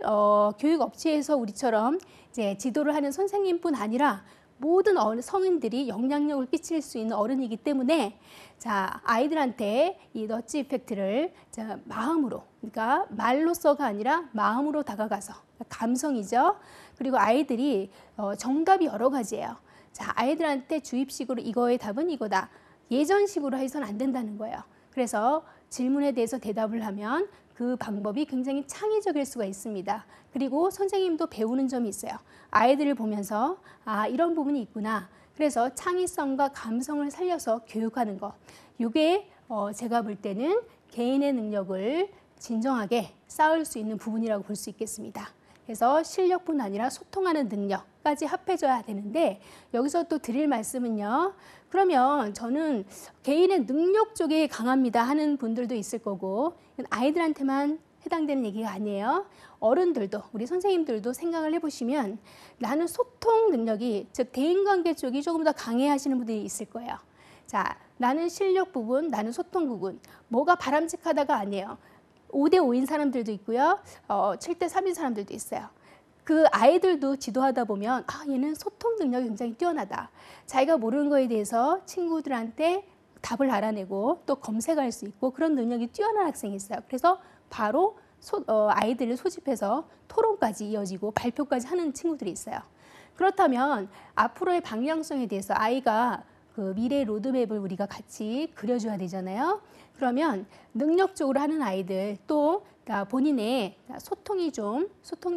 교육 업체에서 우리처럼 이제 지도를 하는 선생님뿐 아니라 모든 성인들이 영향력을 끼칠 수 있는 어른이기 때문에 자, 아이들한테 이 넛지 이펙트를 자, 마음으로, 그러니까 말로써가 아니라 마음으로 다가가서 감성이죠. 그리고 아이들이 정답이 여러 가지예요. 자, 아이들한테 주입식으로 이거의 답은 이거다. 예전식으로 해서는 안 된다는 거예요. 그래서 질문에 대해서 대답을 하면 그 방법이 굉장히 창의적일 수가 있습니다. 그리고 선생님도 배우는 점이 있어요. 아이들을 보면서 아, 이런 부분이 있구나. 그래서 창의성과 감성을 살려서 교육하는 것. 이게 제가 볼 때는 개인의 능력을 진정하게 쌓을 수 있는 부분이라고 볼 수 있겠습니다. 그래서 실력뿐 아니라 소통하는 능력까지 합해져야 되는데 여기서 또 드릴 말씀은요. 그러면 저는 개인의 능력 쪽이 강합니다 하는 분들도 있을 거고 아이들한테만 해당되는 얘기가 아니에요. 어른들도 우리 선생님들도 생각을 해보시면 나는 소통 능력이 즉 대인관계 쪽이 조금 더 강해 하시는 분들이 있을 거예요. 자, 나는 실력 부분, 나는 소통 부분 뭐가 바람직하다가 아니에요. 5대 5인 사람들도 있고요. 7대 3인 사람들도 있어요. 그 아이들도 지도하다 보면 아, 얘는 소통 능력이 굉장히 뛰어나다. 자기가 모르는 거에 대해서 친구들한테 답을 알아내고 또 검색할 수 있고 그런 능력이 뛰어난 학생이 있어요. 그래서 바로 아이들을 소집해서 토론까지 이어지고 발표까지 하는 친구들이 있어요. 그렇다면 앞으로의 방향성에 대해서 아이가 그 미래 로드맵을 우리가 같이 그려줘야 되잖아요. 그러면 능력적으로 하는 아이들 또 본인의 소통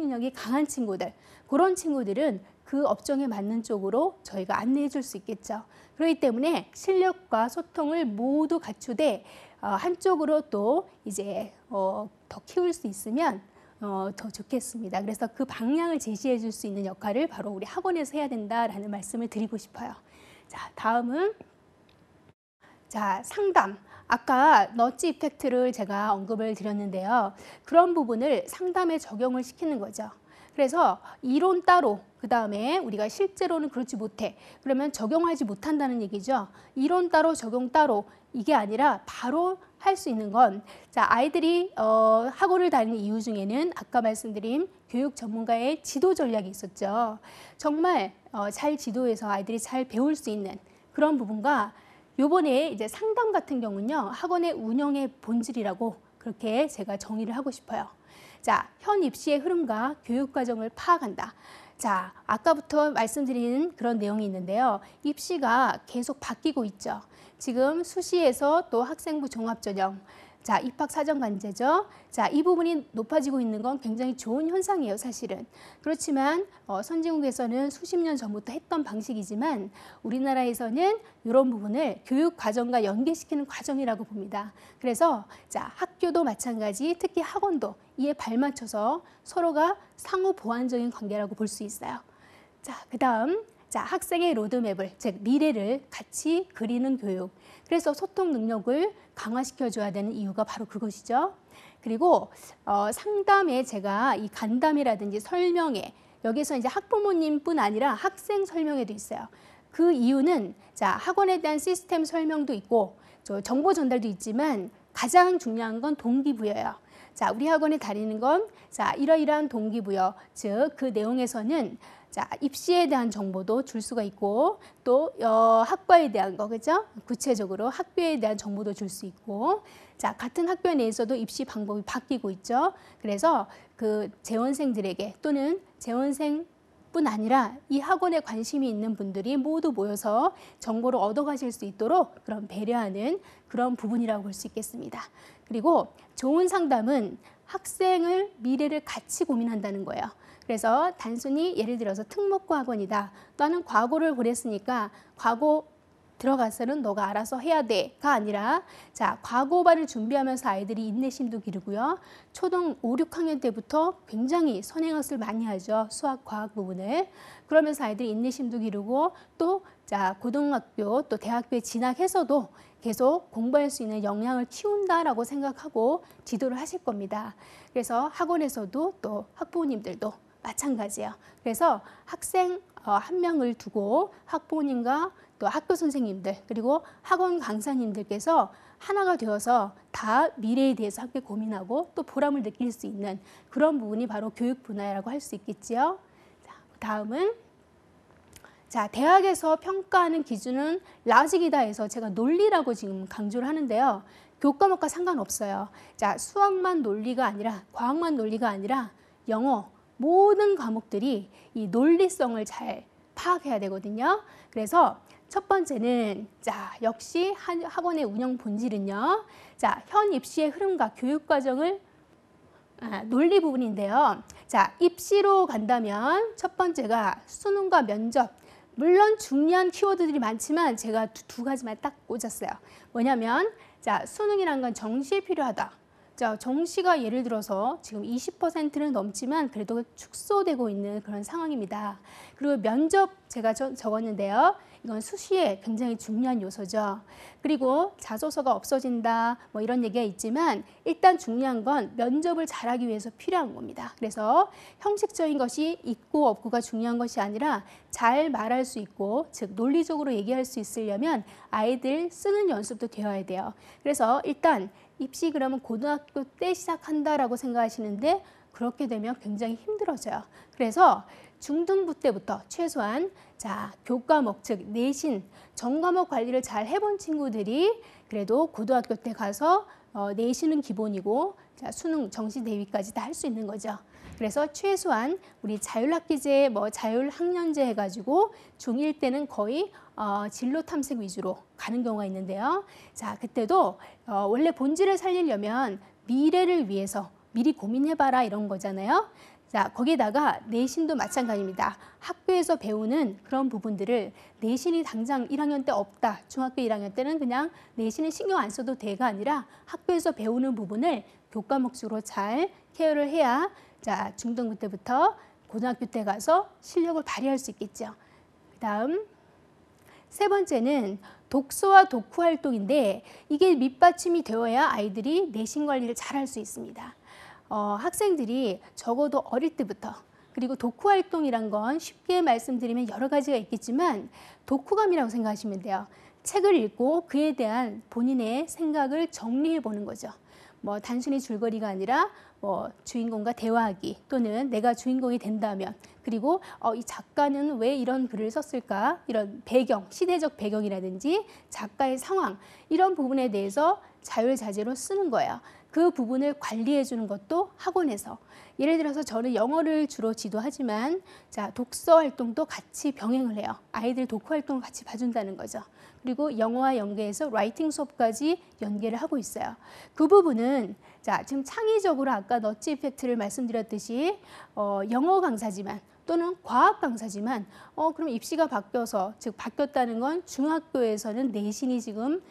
능력이 강한 친구들, 그런 친구들은 그 업종에 맞는 쪽으로 저희가 안내해 줄 수 있겠죠. 그렇기 때문에 실력과 소통을 모두 갖추되 한쪽으로 또 이제 더 키울 수 있으면 더 좋겠습니다. 그래서 그 방향을 제시해 줄 수 있는 역할을 바로 우리 학원에서 해야 된다라는 말씀을 드리고 싶어요. 자, 다음은 상담. 아까 너치 이펙트를 제가 언급을 드렸는데요. 그런 부분을 상담에 적용을 시키는 거죠. 그래서 이론 따로, 그 다음에 우리가 실제로는 그렇지 못해. 그러면 적용하지 못한다는 얘기죠. 이론 따로, 적용 따로, 이게 아니라 바로 할 수 있는 건, 아이들이 학원을 다니는 이유 중에는 아까 말씀드린 교육 전문가의 지도 전략이 있었죠. 정말 잘 지도해서 아이들이 잘 배울 수 있는 그런 부분과 요번에 이제 상담 같은 경우는요, 학원의 운영의 본질이라고 그렇게 제가 정의를 하고 싶어요. 현 입시의 흐름과 교육 과정을 파악한다. 아까부터 말씀드린 그런 내용이 있는데요. 입시가 계속 바뀌고 있죠. 지금 수시에서 또 학생부 종합전형, 입학사정관제죠. 이 부분이 높아지고 있는 건 굉장히 좋은 현상이에요, 사실은. 그렇지만 선진국에서는 수십 년 전부터 했던 방식이지만 우리나라에서는 이런 부분을 교육 과정과 연계시키는 과정이라고 봅니다. 그래서 학교도 마찬가지, 특히 학원도 이에 발맞춰서 서로가 상호 보완적인 관계라고 볼 수 있어요. 그 다음 학생의 로드맵을, 즉 미래를 같이 그리는 교육. 그래서 소통 능력을 강화시켜줘야 되는 이유가 바로 그것이죠. 그리고 상담에 제가 이 간담이라든지 설명회, 여기서 이제 학부모님뿐 아니라 학생 설명회도 있어요. 그 이유는 학원에 대한 시스템 설명도 있고 정보 전달도 있지만 가장 중요한 건 동기부여예요. 우리 학원에 다니는 건 이러이러한 동기부여, 즉 그 내용에서는 입시에 대한 정보도 줄 수가 있고 또 학과에 대한 거, 그죠? 구체적으로 학교에 대한 정보도 줄 수 있고 같은 학교 내에서도 입시 방법이 바뀌고 있죠. 그래서 그 재원생들에게 또는 재원생뿐 아니라 이 학원에 관심이 있는 분들이 모두 모여서 정보를 얻어가실 수 있도록 그런 배려하는 그런 부분이라고 볼 수 있겠습니다. 그리고 좋은 상담은 학생을 미래를 같이 고민한다는 거예요. 그래서 단순히 예를 들어서 특목고 학원이다. 나는 과거를 그랬으니까 과거 들어가서는 너가 알아서 해야 돼가 아니라 과거반을 준비하면서 아이들이 인내심도 기르고요. 초등 5, 6학년 때부터 굉장히 선행학습을 많이 하죠. 수학, 과학 부분을. 그러면서 아이들이 인내심도 기르고 또 고등학교 또 대학교에 진학해서도 계속 공부할 수 있는 역량을 키운다라고 생각하고 지도를 하실 겁니다. 그래서 학원에서도 또 학부모님들도 마찬가지예요. 그래서 학생 한 명을 두고 학부모님과 또 학교 선생님들 그리고 학원 강사님들께서 하나가 되어서 다 미래에 대해서 함께 고민하고 또 보람을 느낄 수 있는 그런 부분이 바로 교육 분야라고 할 수 있겠지요. 다음은 대학에서 평가하는 기준은 라직이다 해서 제가 논리라고 지금 강조를 하는데요. 교과목과 상관없어요. 수학만 논리가 아니라 과학만 논리가 아니라 영어 모든 과목들이 이 논리성을 잘 파악해야 되거든요. 그래서 첫 번째는 역시 학원의 운영 본질은요. 현 입시의 흐름과 교육 과정을 논리 부분인데요. 입시로 간다면 첫 번째가 수능과 면접. 물론 중요한 키워드들이 많지만 제가 두 가지만 딱 꽂았어요. 뭐냐면 수능이란 건 정시에 필요하다. 정시가 예를 들어서 지금 20%는 넘지만 그래도 축소되고 있는 그런 상황입니다. 그리고 면접 제가 적었는데요. 이건 수시에 굉장히 중요한 요소죠. 그리고 자소서가 없어진다 뭐 이런 얘기가 있지만 일단 중요한 건 면접을 잘하기 위해서 필요한 겁니다. 그래서 형식적인 것이 있고 없고가 중요한 것이 아니라 잘 말할 수 있고 즉 논리적으로 얘기할 수 있으려면 아이들 쓰는 연습도 되어야 돼요. 그래서 일단 입시 그러면 고등학교 때 시작한다라고 생각하시는데 그렇게 되면 굉장히 힘들어져요. 그래서 중등부 때부터 최소한 자, 교과목 즉 내신 전과목 관리를 잘 해본 친구들이 그래도 고등학교 때 가서 내신은 기본이고 자, 수능 정시 대비까지 다 할 수 있는 거죠. 그래서 최소한 우리 자율학기제, 자율학년제 해가지고 중1 때는 거의 진로 탐색 위주로 가는 경우가 있는데요. 자, 그때도 원래 본질을 살리려면 미래를 위해서 미리 고민해봐라 이런 거잖아요. 자, 거기다가 내신도 마찬가지입니다. 학교에서 배우는 그런 부분들을 내신이 당장 1학년 때 없다. 중학교 1학년 때는 그냥 내신에 신경 안 써도 돼가 아니라 학교에서 배우는 부분을 교과목적으로 잘 케어를 해야 자, 중등부 때부터 고등학교 때 가서 실력을 발휘할 수 있겠죠. 그다음 세 번째는 독서와 독후 활동인데 이게 밑받침이 되어야 아이들이 내신 관리를 잘 할 수 있습니다. 학생들이 적어도 어릴 때부터 그리고 독후 활동이란 건 쉽게 말씀드리면 여러 가지가 있겠지만 독후감이라고 생각하시면 돼요. 책을 읽고 그에 대한 본인의 생각을 정리해 보는 거죠. 뭐 단순히 줄거리가 아니라 뭐 주인공과 대화하기 또는 내가 주인공이 된다면 그리고 이 작가는 왜 이런 글을 썼을까 이런 배경, 시대적 배경이라든지 작가의 상황 이런 부분에 대해서 자율자재로 쓰는 거예요. 그 부분을 관리해 주는 것도 학원에서 예를 들어서 저는 영어를 주로 지도하지만 자, 독서 활동도 같이 병행을 해요. 아이들 독후 활동을 같이 봐준다는 거죠. 그리고 영어와 연계해서 라이팅 수업까지 연계를 하고 있어요. 그 부분은 자, 지금 창의적으로 아까 너치 이펙트를 말씀드렸듯이 영어 강사지만 또는 과학 강사지만 그럼 입시가 바뀌어서 즉 바뀌었다는 건 중학교에서는 내신이 지금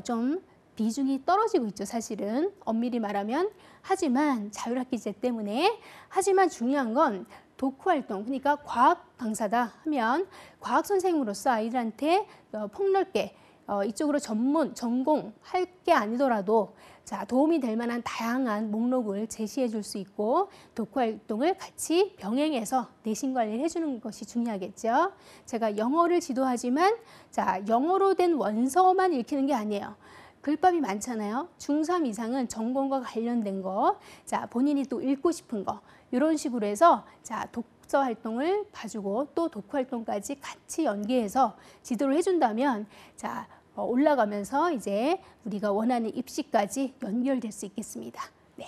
좀 비중이 떨어지고 있죠. 사실은 엄밀히 말하면 하지만 자율학기제 때문에 하지만 중요한 건 독후활동 그러니까 과학 강사다 하면 과학 선생님으로서 아이들한테 폭넓게 이쪽으로 전공할 게 아니더라도 자, 도움이 될 만한 다양한 목록을 제시해 줄 수 있고 독후활동을 같이 병행해서 내신 관리를 해주는 것이 중요하겠죠. 제가 영어를 지도하지만 자, 영어로 된 원서만 읽히는 게 아니에요. 글밥이 많잖아요. 중3 이상은 전공과 관련된 거, 자, 본인이 또 읽고 싶은 거, 이런 식으로 해서 자, 독서 활동을 봐주고 또 독후 활동까지 같이 연계해서 지도를 해준다면 자, 올라가면서 이제 우리가 원하는 입시까지 연결될 수 있겠습니다. 네,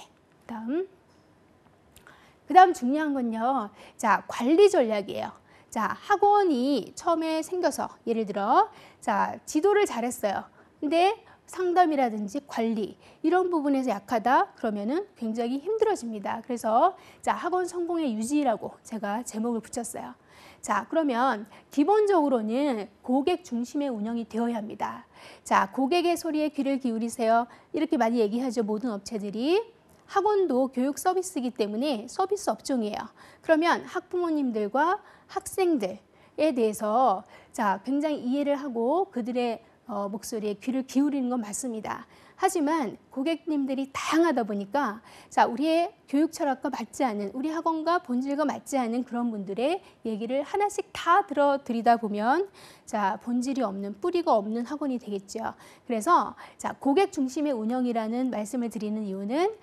그다음 중요한 건요. 자, 관리 전략이에요. 자, 학원이 처음에 생겨서 예를 들어 자, 지도를 잘했어요. 근데 상담이라든지 관리 이런 부분에서 약하다 그러면은 굉장히 힘들어집니다. 그래서 자, 학원 성공의 유지라고 제가 제목을 붙였어요. 자, 그러면 기본적으로는 고객 중심의 운영이 되어야 합니다. 자, 고객의 소리에 귀를 기울이세요. 이렇게 많이 얘기하죠. 모든 업체들이. 학원도 교육 서비스이기 때문에 서비스 업종이에요. 그러면 학부모님들과 학생들에 대해서 자, 굉장히 이해를 하고 그들의 목소리에 귀를 기울이는 건 맞습니다. 하지만 고객님들이 다양하다 보니까 자, 우리의 교육 철학과 맞지 않은 우리 학원과 본질과 맞지 않은 그런 분들의 얘기를 하나씩 다 들어드리다 보면 자, 본질이 없는 뿌리가 없는 학원이 되겠죠. 그래서 자, 고객 중심의 운영이라는 말씀을 드리는 이유는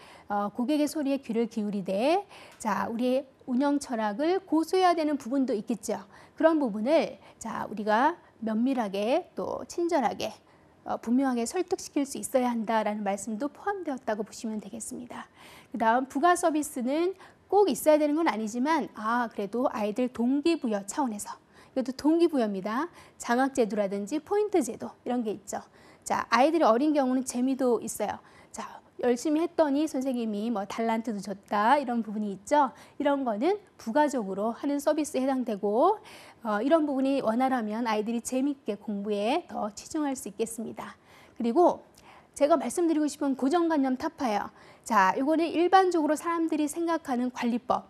고객의 소리에 귀를 기울이되 자, 우리의 운영 철학을 고수해야 되는 부분도 있겠죠. 그런 부분을 자, 우리가 면밀하게 또 친절하게 분명하게 설득시킬 수 있어야 한다라는 말씀도 포함되었다고 보시면 되겠습니다. 그 다음 부가 서비스는 꼭 있어야 되는 건 아니지만 그래도 아이들 동기부여 차원에서 이것도 동기부여입니다. 장학제도라든지 포인트 제도 이런 게 있죠. 자, 아이들이 어린 경우는 재미도 있어요. 자, 열심히 했더니 선생님이 뭐 달란트도 줬다 이런 부분이 있죠. 이런 거는 부가적으로 하는 서비스에 해당되고 이런 부분이 원활하면 아이들이 재미있게 공부에 더 치중할 수 있겠습니다. 그리고 제가 말씀드리고 싶은 고정관념 타파예요. 자, 이거는 일반적으로 사람들이 생각하는 관리법.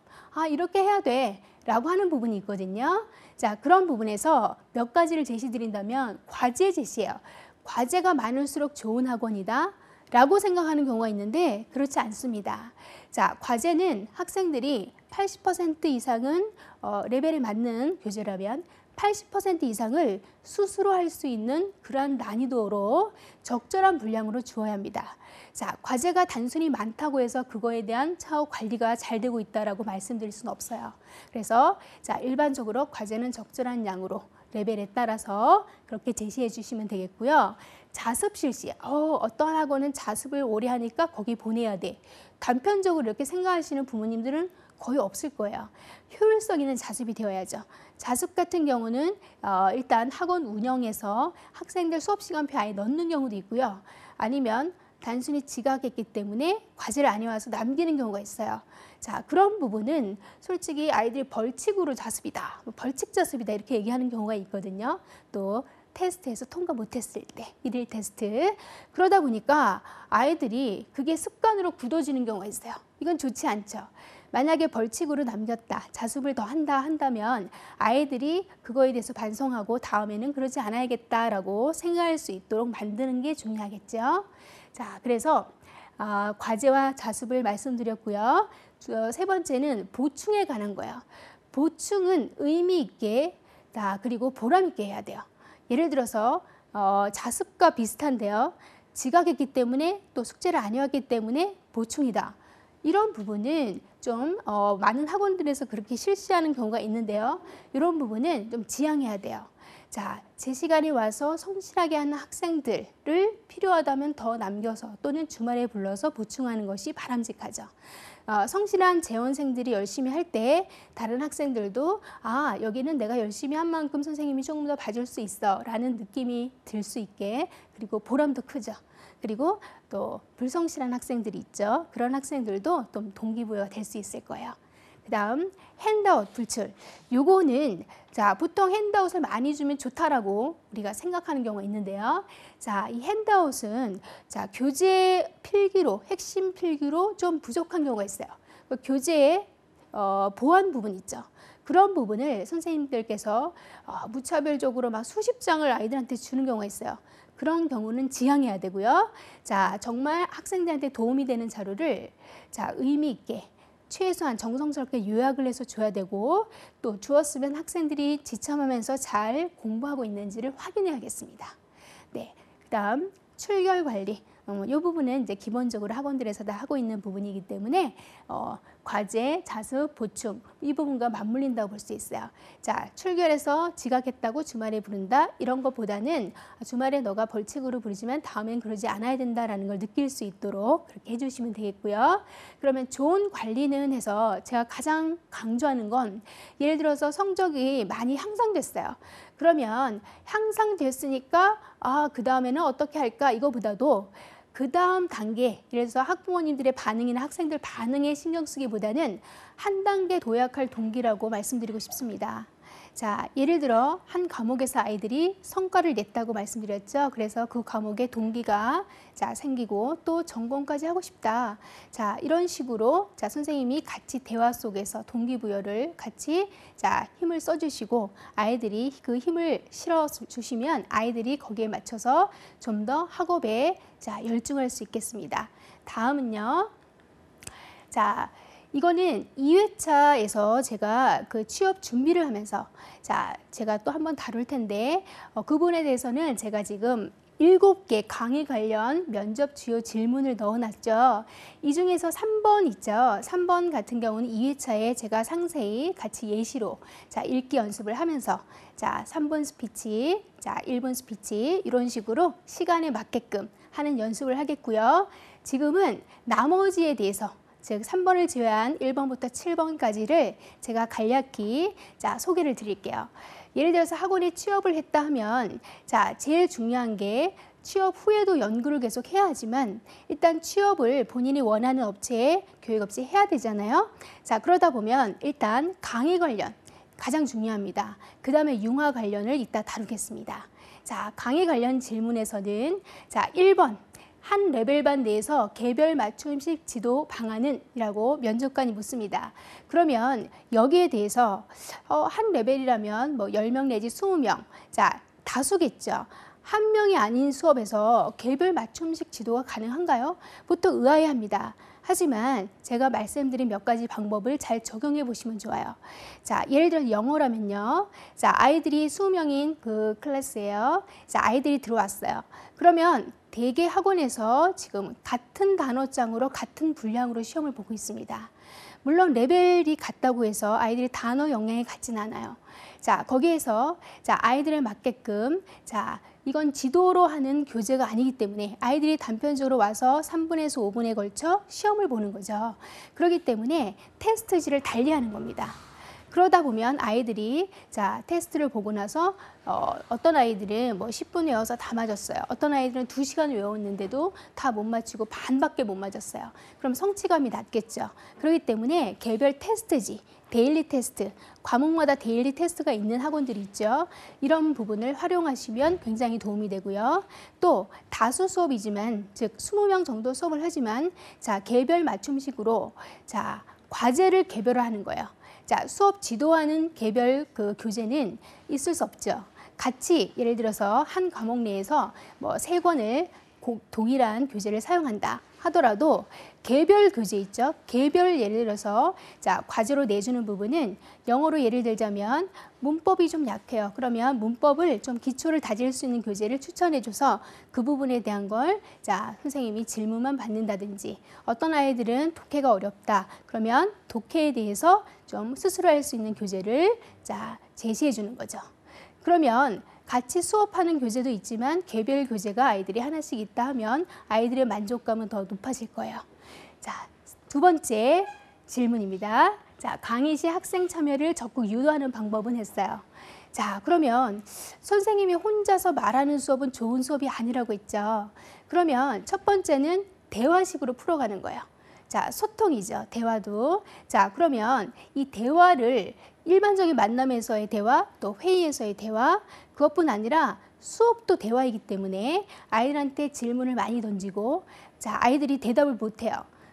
이렇게 해야 돼 라고 하는 부분이 있거든요. 자, 그런 부분에서 몇 가지를 제시드린다면 과제 제시예요. 과제가 많을수록 좋은 학원이다 라고 생각하는 경우가 있는데 그렇지 않습니다. 자, 과제는 학생들이 80% 이상은 레벨에 맞는 교재라면 80% 이상을 스스로 할 수 있는 그러한 난이도로 적절한 분량으로 주어야 합니다. 자, 과제가 단순히 많다고 해서 그거에 대한 차후 관리가 잘 되고 있다라고 말씀드릴 수는 없어요. 그래서 자, 일반적으로 과제는 적절한 양으로 레벨에 따라서 그렇게 제시해 주시면 되겠고요. 자습 실시, 어떤 학원은 자습을 오래 하니까 거기 보내야 돼. 단편적으로 이렇게 생각하시는 부모님들은 거의 없을 거예요. 효율성 있는 자습이 되어야죠. 자습 같은 경우는 일단 학원 운영에서 학생들 수업 시간표 아예 넣는 경우도 있고요. 아니면 단순히 지각했기 때문에 과제를 안 해와서 남기는 경우가 있어요. 자, 그런 부분은 솔직히 아이들이 벌칙으로 자습이다, 벌칙 자습이다 이렇게 얘기하는 경우가 있거든요. 또 테스트에서 통과 못했을 때, 일일 테스트. 그러다 보니까 아이들이 그게 습관으로 굳어지는 경우가 있어요. 이건 좋지 않죠. 만약에 벌칙으로 남겼다, 자습을 더 한다면 아이들이 그거에 대해서 반성하고 다음에는 그러지 않아야겠다라고 생각할 수 있도록 만드는 게 중요하겠죠. 자, 그래서 과제와 자습을 말씀드렸고요. 세 번째는 보충에 관한 거예요. 보충은 의미 있게, 그리고 보람 있게 해야 돼요. 예를 들어서 자습과 비슷한데요. 지각했기 때문에 또 숙제를 안 해왔기 때문에 보충이다. 이런 부분은 좀 많은 학원들에서 그렇게 실시하는 경우가 있는데요. 이런 부분은 좀 지양해야 돼요. 자, 제 시간에 와서 성실하게 하는 학생들을 필요하다면 더 남겨서 또는 주말에 불러서 보충하는 것이 바람직하죠. 성실한 재원생들이 열심히 할 때 다른 학생들도 여기는 내가 열심히 한 만큼 선생님이 조금 더 봐줄 수 있어 라는 느낌이 들 수 있게, 그리고 보람도 크죠. 그리고 또 불성실한 학생들이 있죠. 그런 학생들도 좀 동기부여가 될 수 있을 거예요. 그 다음 핸드아웃 불출. 요거는 자, 보통 핸드아웃을 많이 주면 좋다라고 우리가 생각하는 경우가 있는데요. 자, 이 핸드아웃은 자, 교재 필기로, 핵심 필기로 좀 부족한 경우가 있어요. 그 교재의 보완 부분 있죠. 그런 부분을 선생님들께서 무차별적으로 막 수십 장을 아이들한테 주는 경우가 있어요. 그런 경우는 지양해야 되고요. 자, 정말 학생들한테 도움이 되는 자료를 자, 의미 있게 최소한 정성스럽게 요약을 해서 줘야 되고, 또 주었으면 학생들이 지참하면서 잘 공부하고 있는지를 확인해야겠습니다. 네, 그다음 출결 관리. 이 부분은 이제 기본적으로 학원들에서 다 하고 있는 부분이기 때문에 과제, 자습, 보충 이 부분과 맞물린다고 볼 수 있어요. 자, 출결해서 지각했다고 주말에 부른다 이런 것보다는 주말에 너가 벌칙으로 부르지만 다음엔 그러지 않아야 된다라는 걸 느낄 수 있도록 그렇게 해주시면 되겠고요. 그러면 좋은 관리는 해서 제가 가장 강조하는 건, 예를 들어서 성적이 많이 향상됐어요. 그러면 향상됐으니까 그 다음에는 어떻게 할까 이거보다도 그 다음 단계, 그래서 학부모님들의 반응이나 학생들 반응에 신경 쓰기보다는 한 단계 도약할 동기라고 말씀드리고 싶습니다. 자, 예를 들어 한 과목에서 아이들이 성과를 냈다고 말씀드렸죠. 그래서 그 과목에 동기가 자, 생기고 또 전공까지 하고 싶다. 자, 이런 식으로 자, 선생님이 같이 대화 속에서 동기부여를 같이 자, 힘을 써주시고 아이들이 그 힘을 실어주시면 아이들이 거기에 맞춰서 좀 더 학업에 자, 열중할 수 있겠습니다. 다음은요. 자, 이거는 2회차에서 제가 그 취업 준비를 하면서 자, 제가 또 한번 다룰 텐데 그 부분에 대해서는 제가 지금 7개 강의 관련 면접 주요 질문을 넣어놨죠. 이 중에서 3번 있죠. 3번 같은 경우는 2회차에 제가 상세히 같이 예시로 자, 읽기 연습을 하면서 자, 3분 스피치, 자, 1분 스피치 이런 식으로 시간에 맞게끔 하는 연습을 하겠고요. 지금은 나머지에 대해서 즉 3번을 제외한 1번부터 7번까지를 제가 간략히 자, 소개를 드릴게요. 예를 들어서 학원에 취업을 했다 하면 자, 제일 중요한 게 취업 후에도 연구를 계속 해야 하지만 일단 취업을 본인이 원하는 업체에 교육업체에 해야 되잖아요. 자, 그러다 보면 일단 강의 관련 가장 중요합니다. 그 다음에 융화 관련을 이따 다루겠습니다. 자, 강의 관련 질문에서는 자, 1번 한 레벨반 내에서 개별 맞춤식 지도 방안은? 이라고 면접관이 묻습니다. 그러면 여기에 대해서 한 레벨이라면 뭐 10명 내지 20명, 자, 다수겠죠. 한 명이 아닌 수업에서 개별 맞춤식 지도가 가능한가요? 보통 의아해합니다. 하지만 제가 말씀드린 몇 가지 방법을 잘 적용해 보시면 좋아요. 자, 예를 들어 영어라면요. 자, 아이들이 20명인 그 클래스예요. 자, 아이들이 들어왔어요. 그러면 대개 학원에서 지금 같은 단어장으로 같은 분량으로 시험을 보고 있습니다. 물론 레벨이 같다고 해서 아이들이 단어 역량이 같진 않아요. 자, 거기에서 자, 아이들에 맞게끔 자, 이건 지도로 하는 교재가 아니기 때문에 아이들이 단편적으로 와서 3분에서 5분에 걸쳐 시험을 보는 거죠. 그렇기 때문에 테스트지를 달리하는 겁니다. 그러다 보면 아이들이 자, 테스트를 보고 나서 어떤 아이들은 뭐 10분 외워서 다 맞았어요. 어떤 아이들은 2시간 외웠는데도 다 못 맞추고 반밖에 못 맞았어요. 그럼 성취감이 낮겠죠. 그렇기 때문에 개별 테스트지, 데일리 테스트, 과목마다 데일리 테스트가 있는 학원들이 있죠. 이런 부분을 활용하시면 굉장히 도움이 되고요. 또 다수 수업이지만 즉 20명 정도 수업을 하지만 자, 개별 맞춤식으로 자, 과제를 개별화하는 거예요. 자, 수업 지도하는 개별 그 교재는 있을 수 없죠. 같이 예를 들어서 한 과목 내에서 뭐 3권을 동일한 교재를 사용한다 하더라도 개별 교재 있죠. 개별 예를 들어서 자, 과제로 내주는 부분은 영어로 예를 들자면 문법이 좀 약해요. 그러면 문법을 좀 기초를 다질 수 있는 교재를 추천해줘서 그 부분에 대한 걸 자, 선생님이 질문만 받는다든지 어떤 아이들은 독해가 어렵다. 그러면 독해에 대해서 좀 스스로 할 수 있는 교재를 자, 제시해 주는 거죠. 그러면 같이 수업하는 교재도 있지만 개별 교재가 아이들이 하나씩 있다 하면 아이들의 만족감은 더 높아질 거예요. 자, 두 번째 질문입니다. 자, 강의 시 학생 참여를 적극 유도하는 방법은 했어요. 자, 그러면 선생님이 혼자서 말하는 수업은 좋은 수업이 아니라고 했죠. 그러면 첫 번째는 대화식으로 풀어가는 거예요. 자, 소통이죠. 대화도. 자, 그러면 이 대화를 일반적인 만남에서의 대화, 또 회의에서의 대화, 그것뿐 아니라 수업도 대화이기 때문에 아이들한테 질문을 많이 던지고 자, 아이들이 대답을 못해요.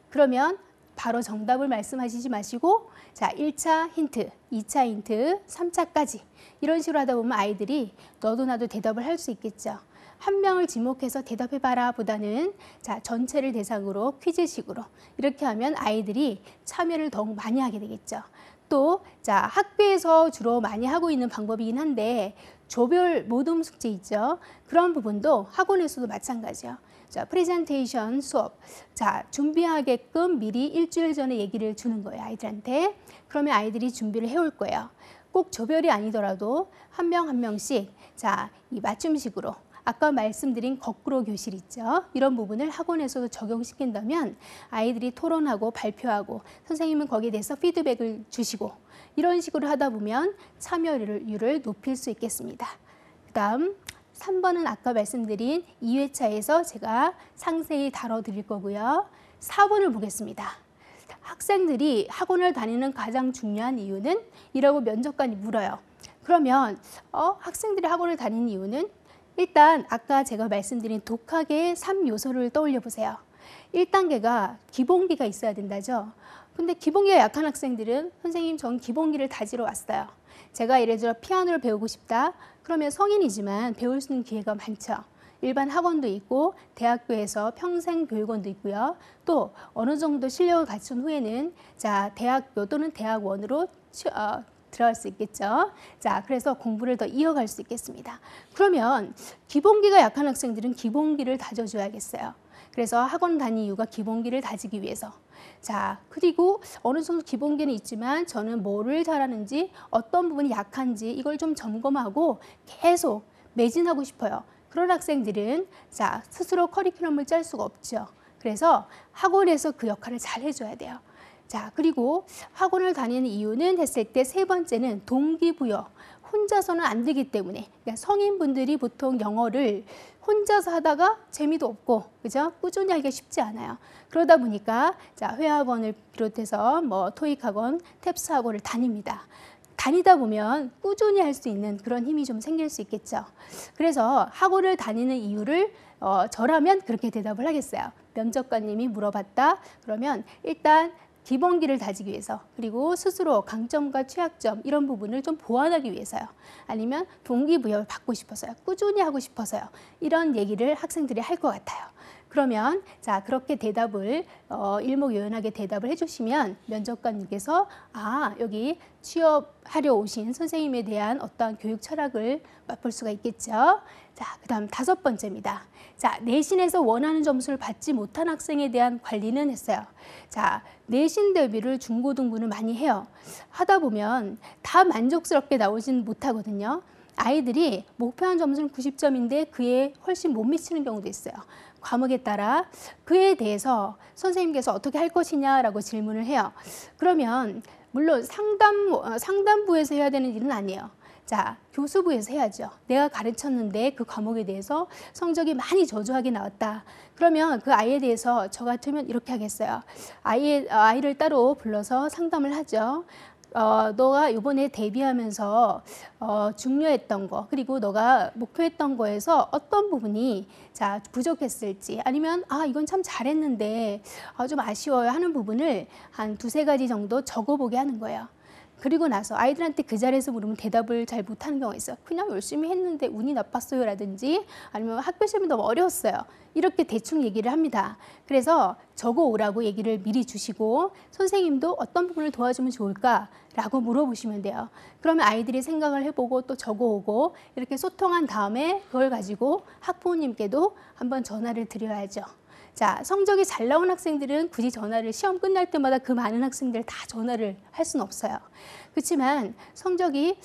그러면 바로 정답을 말씀하시지 마시고 자, 1차 힌트, 2차 힌트, 3차까지 이런 식으로 하다 보면 아이들이 너도 나도 대답을 할 수 있겠죠. 한 명을 지목해서 대답해봐라 보다는 자, 전체를 대상으로 퀴즈식으로 이렇게 하면 아이들이 참여를 더욱 많이 하게 되겠죠. 또 자, 학교에서 주로 많이 하고 있는 방법이긴 한데 조별 모둠 숙제 있죠. 그런 부분도 학원에서도 마찬가지요. 자, 프레젠테이션 수업. 자, 준비하게끔 미리 일주일 전에 얘기를 주는 거예요, 아이들한테. 그러면 아이들이 준비를 해올 거예요. 꼭 조별이 아니더라도 한 명 한 명씩 자, 이 맞춤식으로 아까 말씀드린 거꾸로 교실 있죠. 이런 부분을 학원에서도 적용시킨다면 아이들이 토론하고 발표하고 선생님은 거기에 대해서 피드백을 주시고 이런 식으로 하다 보면 참여율을 높일 수 있겠습니다. 그 다음 3번은 아까 말씀드린 2회차에서 제가 상세히 다뤄드릴 거고요. 4번을 보겠습니다. 학생들이 학원을 다니는 가장 중요한 이유는? 이라고 면접관이 물어요. 그러면 학생들이 학원을 다니는 이유는? 일단 아까 제가 말씀드린 독학의 3요소를 떠올려 보세요. 1단계가 기본기가 있어야 된다죠. 근데 기본기가 약한 학생들은 선생님 전 기본기를 다지러 왔어요. 제가 예를 들어 피아노를 배우고 싶다. 그러면 성인이지만 배울 수 있는 기회가 많죠. 일반 학원도 있고 대학교에서 평생교육원도 있고요. 또 어느 정도 실력을 갖춘 후에는 자, 대학교 또는 대학원으로 들어갈 수 있겠죠. 자, 그래서 공부를 더 이어갈 수 있겠습니다. 그러면 기본기가 약한 학생들은 기본기를 다져줘야겠어요. 그래서 학원 다니는 이유가 기본기를 다지기 위해서. 자, 그리고 어느 정도 기본기는 있지만 저는 뭐를 잘하는지 어떤 부분이 약한지 이걸 좀 점검하고 계속 매진하고 싶어요. 그런 학생들은 자, 스스로 커리큘럼을 짤 수가 없죠. 그래서 학원에서 그 역할을 잘 해줘야 돼요. 자, 그리고 학원을 다니는 이유는 했을 때 세 번째는 동기부여. 혼자서는 안 되기 때문에. 그러니까 성인분들이 보통 영어를 혼자서 하다가 재미도 없고, 그죠? 꾸준히 하기가 쉽지 않아요. 그러다 보니까 자, 회화학원을 비롯해서 뭐 토익학원, 탭스 학원을 다닙니다. 다니다 보면 꾸준히 할 수 있는 그런 힘이 좀 생길 수 있겠죠. 그래서 학원을 다니는 이유를 저라면 그렇게 대답을 하겠어요. 면접관님이 물어봤다. 그러면 일단 기본기를 다지기 위해서, 그리고 스스로 강점과 취약점 이런 부분을 좀 보완하기 위해서요. 아니면 동기부여를 받고 싶어서요. 꾸준히 하고 싶어서요. 이런 얘기를 학생들이 할 것 같아요. 그러면 자, 그렇게 대답을 일목요연하게 대답을 해주시면 면접관님께서 여기 취업하려 오신 선생님에 대한 어떠한 교육 철학을 맛볼 수가 있겠죠. 자, 그다음 5번째입니다. 자, 내신에서 원하는 점수를 받지 못한 학생에 대한 관리는 했어요. 자, 내신 대비를 중고등부는 많이 해요. 하다 보면 다 만족스럽게 나오진 못하거든요. 아이들이 목표한 점수는 90점인데 그에 훨씬 못 미치는 경우도 있어요. 과목에 따라 그에 대해서 선생님께서 어떻게 할 것이냐라고 질문을 해요. 그러면 물론 상담부에서 해야 되는 일은 아니에요. 자, 교수부에서 해야죠. 내가 가르쳤는데 그 과목에 대해서 성적이 많이 저조하게 나왔다. 그러면 그 아이에 대해서 저 같으면 이렇게 하겠어요. 아이를 따로 불러서 상담을 하죠. 너가 이번에 데뷔하면서 중요했던 거, 그리고 너가 목표했던 거에서 어떤 부분이 자 부족했을지, 아니면 이건 참 잘했는데 좀 아쉬워요 하는 부분을 한 2-3가지 정도 적어보게 하는 거예요. 그리고 나서 아이들한테 그 자리에서 물으면 대답을 잘 못하는 경우가 있어요. 그냥 열심히 했는데 운이 나빴어요 라든지, 아니면 학교 시험이 너무 어려웠어요. 이렇게 대충 얘기를 합니다. 그래서 적어오라고 얘기를 미리 주시고, 선생님도 어떤 부분을 도와주면 좋을까라고 물어보시면 돼요. 그러면 아이들이 생각을 해보고 또 적어오고, 이렇게 소통한 다음에 그걸 가지고 학부모님께도 한번 전화를 드려야죠. 자, 성적이 잘 나온 학생들은 굳이 전화를 시험 끝날 때마다 그 많은 학생들 다 전화를 할 수는 없어요. 그렇지만 성적이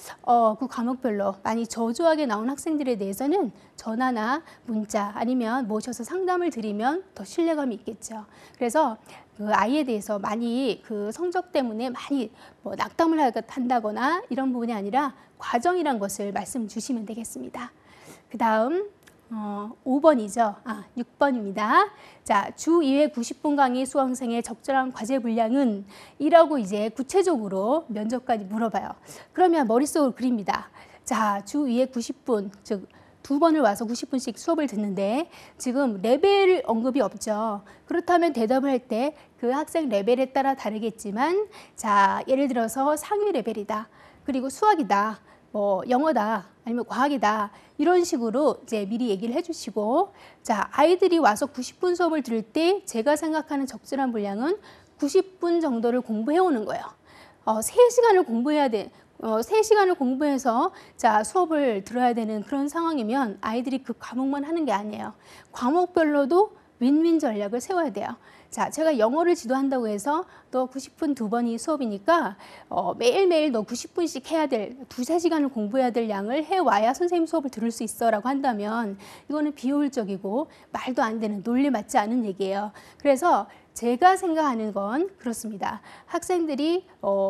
그 과목별로 많이 저조하게 나온 학생들에 대해서는 전화나 문자 아니면 모셔서 상담을 드리면 더 신뢰감이 있겠죠. 그래서 그 아이에 대해서 많이 그 성적 때문에 많이 낙담을 한다거나 이런 부분이 아니라 과정이란 것을 말씀 주시면 되겠습니다. 그 다음 5번이죠. 6번입니다. 자, 주 2회 90분 강의 수강생의 적절한 과제 분량은? 이라고 이제 구체적으로 면접관이 물어봐요. 그러면 머릿속으로 그립니다. 자, 주 2회 90분, 즉 2번을 와서 90분씩 수업을 듣는데 지금 레벨 언급이 없죠. 그렇다면 대답을 할 때 그 학생 레벨에 따라 다르겠지만, 자, 예를 들어서 상위 레벨이다. 그리고 수학이다. 영어다, 아니면 과학이다, 이런 식으로 이제 미리 얘기를 해주시고, 자, 아이들이 와서 90분 수업을 들을 때 제가 생각하는 적절한 분량은 90분 정도를 공부해 오는 거예요. 3시간을 공부해야 돼. 3시간을 공부해서 자, 수업을 들어야 되는 그런 상황이면 아이들이 그 과목만 하는 게 아니에요. 과목별로도 윈윈 전략을 세워야 돼요. 자, 제가 영어를 지도한다고 해서 너 90분 2번이 수업이니까 매일매일 너 90분씩 해야 될, 2-3시간을 공부해야 될 양을 해와야 선생님 수업을 들을 수 있어 라고 한다면 이거는 비효율적이고 말도 안 되는, 논리 맞지 않은 얘기예요. 그래서 제가 생각하는 건 그렇습니다. 학생들이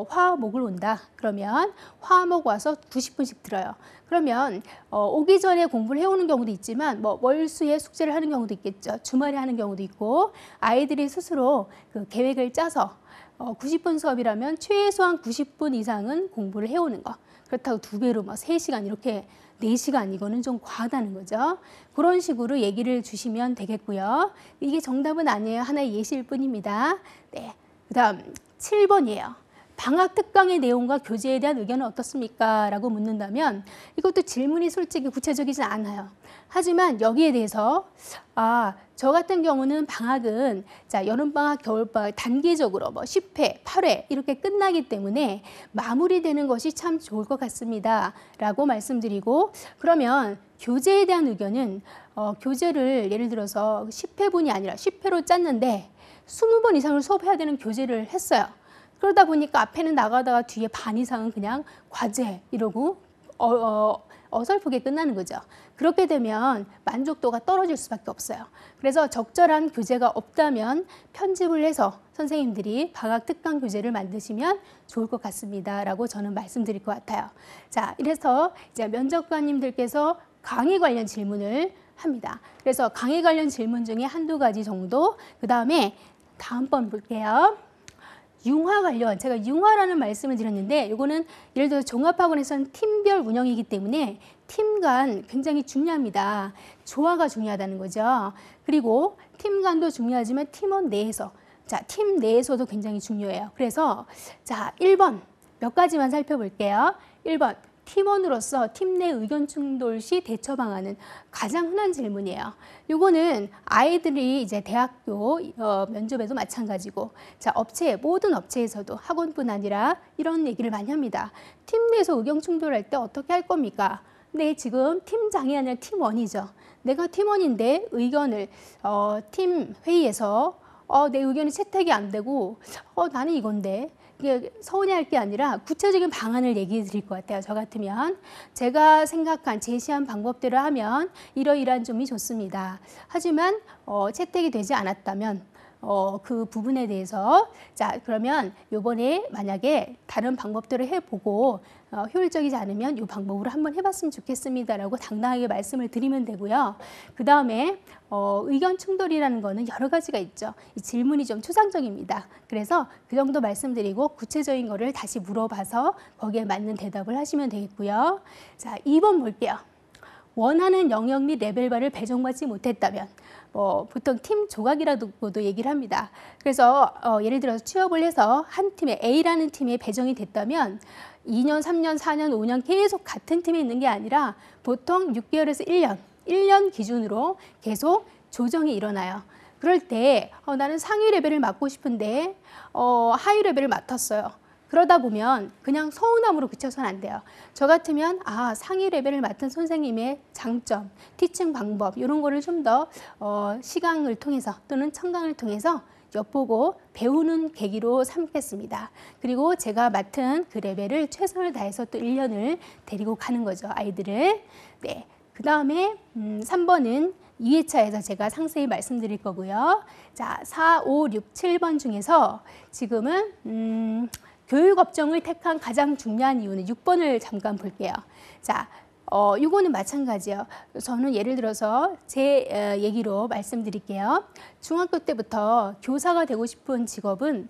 화목을 온다. 그러면 화목 와서 90분씩 들어요. 그러면 오기 전에 공부를 해오는 경우도 있지만 월수에 숙제를 하는 경우도 있겠죠. 주말에 하는 경우도 있고, 아이들이 스스로 그 계획을 짜서 90분 수업이라면 최소한 90분 이상은 공부를 해오는 거. 그렇다고 2배로 3시간 이렇게 4시간, 이거는 좀 과하다는 거죠. 그런 식으로 얘기를 주시면 되겠고요. 이게 정답은 아니에요. 하나의 예시일 뿐입니다. 네, 그다음 7번이에요. 방학 특강의 내용과 교재에 대한 의견은 어떻습니까? 라고 묻는다면 이것도 질문이 솔직히 구체적이지 않아요. 하지만 여기에 대해서 저 같은 경우는 방학은 자, 여름방학, 겨울방학 단계적으로 10회, 8회 이렇게 끝나기 때문에 마무리되는 것이 참 좋을 것 같습니다. 라고 말씀드리고, 그러면 교재에 대한 의견은 교재를 예를 들어서 10회분이 아니라 10회로 짰는데 20번 이상을 수업해야 되는 교재를 했어요. 그러다 보니까 앞에는 나가다가 뒤에 반 이상은 그냥 과제 이러고 어설프게 끝나는 거죠. 그렇게 되면 만족도가 떨어질 수밖에 없어요. 그래서 적절한 교재가 없다면 편집을 해서 선생님들이 방학 특강 교재를 만드시면 좋을 것 같습니다. 라고 저는 말씀드릴 것 같아요. 자, 이래서 이제 면접관님들께서 강의 관련 질문을 합니다. 그래서 강의 관련 질문 중에 1-2가지 정도, 그 다음에 다음번 볼게요. 융화 관련, 제가 융화라는 말씀을 드렸는데 이거는 예를 들어 종합학원에서는 팀별 운영이기 때문에 팀 간 굉장히 중요합니다. 조화가 중요하다는 거죠. 그리고 팀 간도 중요하지만 팀원 내에서 자, 팀 내에서도 굉장히 중요해요. 그래서 자, 1번 몇 가지만 살펴볼게요. 1번 팀원으로서 팀 내 의견 충돌 시 대처 방안은 가장 흔한 질문이에요. 요거는 아이들이 이제 대학교 면접에도 마찬가지고, 자, 모든 업체에서도 학원뿐 아니라 이런 얘기를 많이 합니다. 팀 내에서 의견 충돌할 때 어떻게 할 겁니까? 네, 지금 팀장이 아니라 팀원이죠. 내가 팀원인데 의견을 팀 회의에서 내 의견이 채택이 안 되고 나는 이건데, 이게 서운해할 게 아니라 구체적인 방안을 얘기해 드릴 것 같아요. 저 같으면 제가 생각한 제시한 방법대로 하면 이러이러한 점이 좋습니다. 하지만 채택이 되지 않았다면 그 부분에 대해서 자, 그러면 요번에 만약에 다른 방법대로 해보고 효율적이지 않으면 이 방법으로 한번 해봤으면 좋겠습니다라고 당당하게 말씀을 드리면 되고요. 그 다음에 의견 충돌이라는 거는 여러 가지가 있죠. 이 질문이 좀 추상적입니다. 그래서 그 정도 말씀드리고 구체적인 거를 다시 물어봐서 거기에 맞는 대답을 하시면 되겠고요. 자, 2번 볼게요. 원하는 영역 및 레벨바를 배정받지 못했다면 보통 팀 조각이라고도 얘기를 합니다. 그래서 예를 들어서 취업을 해서 한 팀에 A라는 팀에 배정이 됐다면 2년, 3년, 4년, 5년 계속 같은 팀에 있는 게 아니라 보통 6개월에서 1년 기준으로 계속 조정이 일어나요. 그럴 때 나는 상위 레벨을 맡고 싶은데 하위 레벨을 맡았어요. 그러다 보면 그냥 서운함으로 그쳐서는 안 돼요. 저 같으면 상위 레벨을 맡은 선생님의 장점, 티칭 방법 이런 거를 좀 더 시강을 통해서 또는 청강을 통해서 엿보고 배우는 계기로 삼겠습니다. 그리고 제가 맡은 그 레벨을 최선을 다해서 또 1년을 데리고 가는 거죠, 아이들을. 네. 그 다음에 3번은 2회차에서 제가 상세히 말씀드릴 거고요. 자, 4, 5, 6, 7번 중에서 지금은 교육업종을 택한 가장 중요한 이유는 6번을 잠깐 볼게요. 자, 이거는 마찬가지예요. 저는 예를 들어서 제 얘기로 말씀드릴게요. 중학교 때부터 교사가 되고 싶은 직업은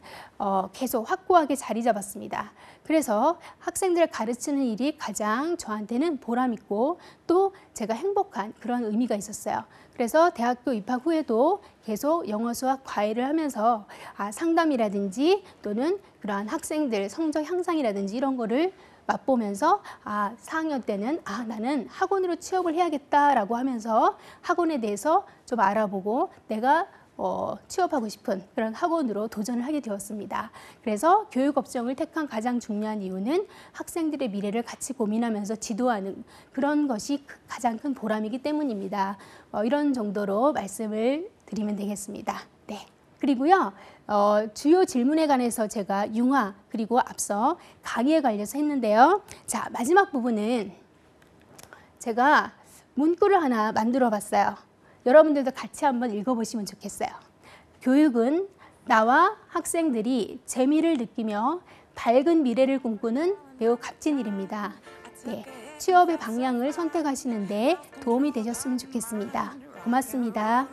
계속 확고하게 자리 잡았습니다. 그래서 학생들을 가르치는 일이 가장 저한테는 보람 있고 또 제가 행복한 그런 의미가 있었어요. 그래서 대학교 입학 후에도 계속 영어, 수학, 과외를 하면서 상담이라든지 또는 그러한 학생들 성적 향상이라든지 이런 거를 맛보면서 4학년 때는 나는 학원으로 취업을 해야겠다라고 하면서 학원에 대해서 좀 알아보고 내가 취업하고 싶은 그런 학원으로 도전을 하게 되었습니다. 그래서 교육업종을 택한 가장 중요한 이유는 학생들의 미래를 같이 고민하면서 지도하는 그런 것이 가장 큰 보람이기 때문입니다. 이런 정도로 말씀을 드리면 되겠습니다. 네. 그리고요, 주요 질문에 관해서 제가 융화 그리고 앞서 강의에 관해서 했는데요. 자, 마지막 부분은 제가 문구를 하나 만들어 봤어요. 여러분들도 같이 한번 읽어보시면 좋겠어요. 교육은 나와 학생들이 재미를 느끼며 밝은 미래를 꿈꾸는 매우 값진 일입니다. 네, 취업의 방향을 선택하시는데 도움이 되셨으면 좋겠습니다. 고맙습니다.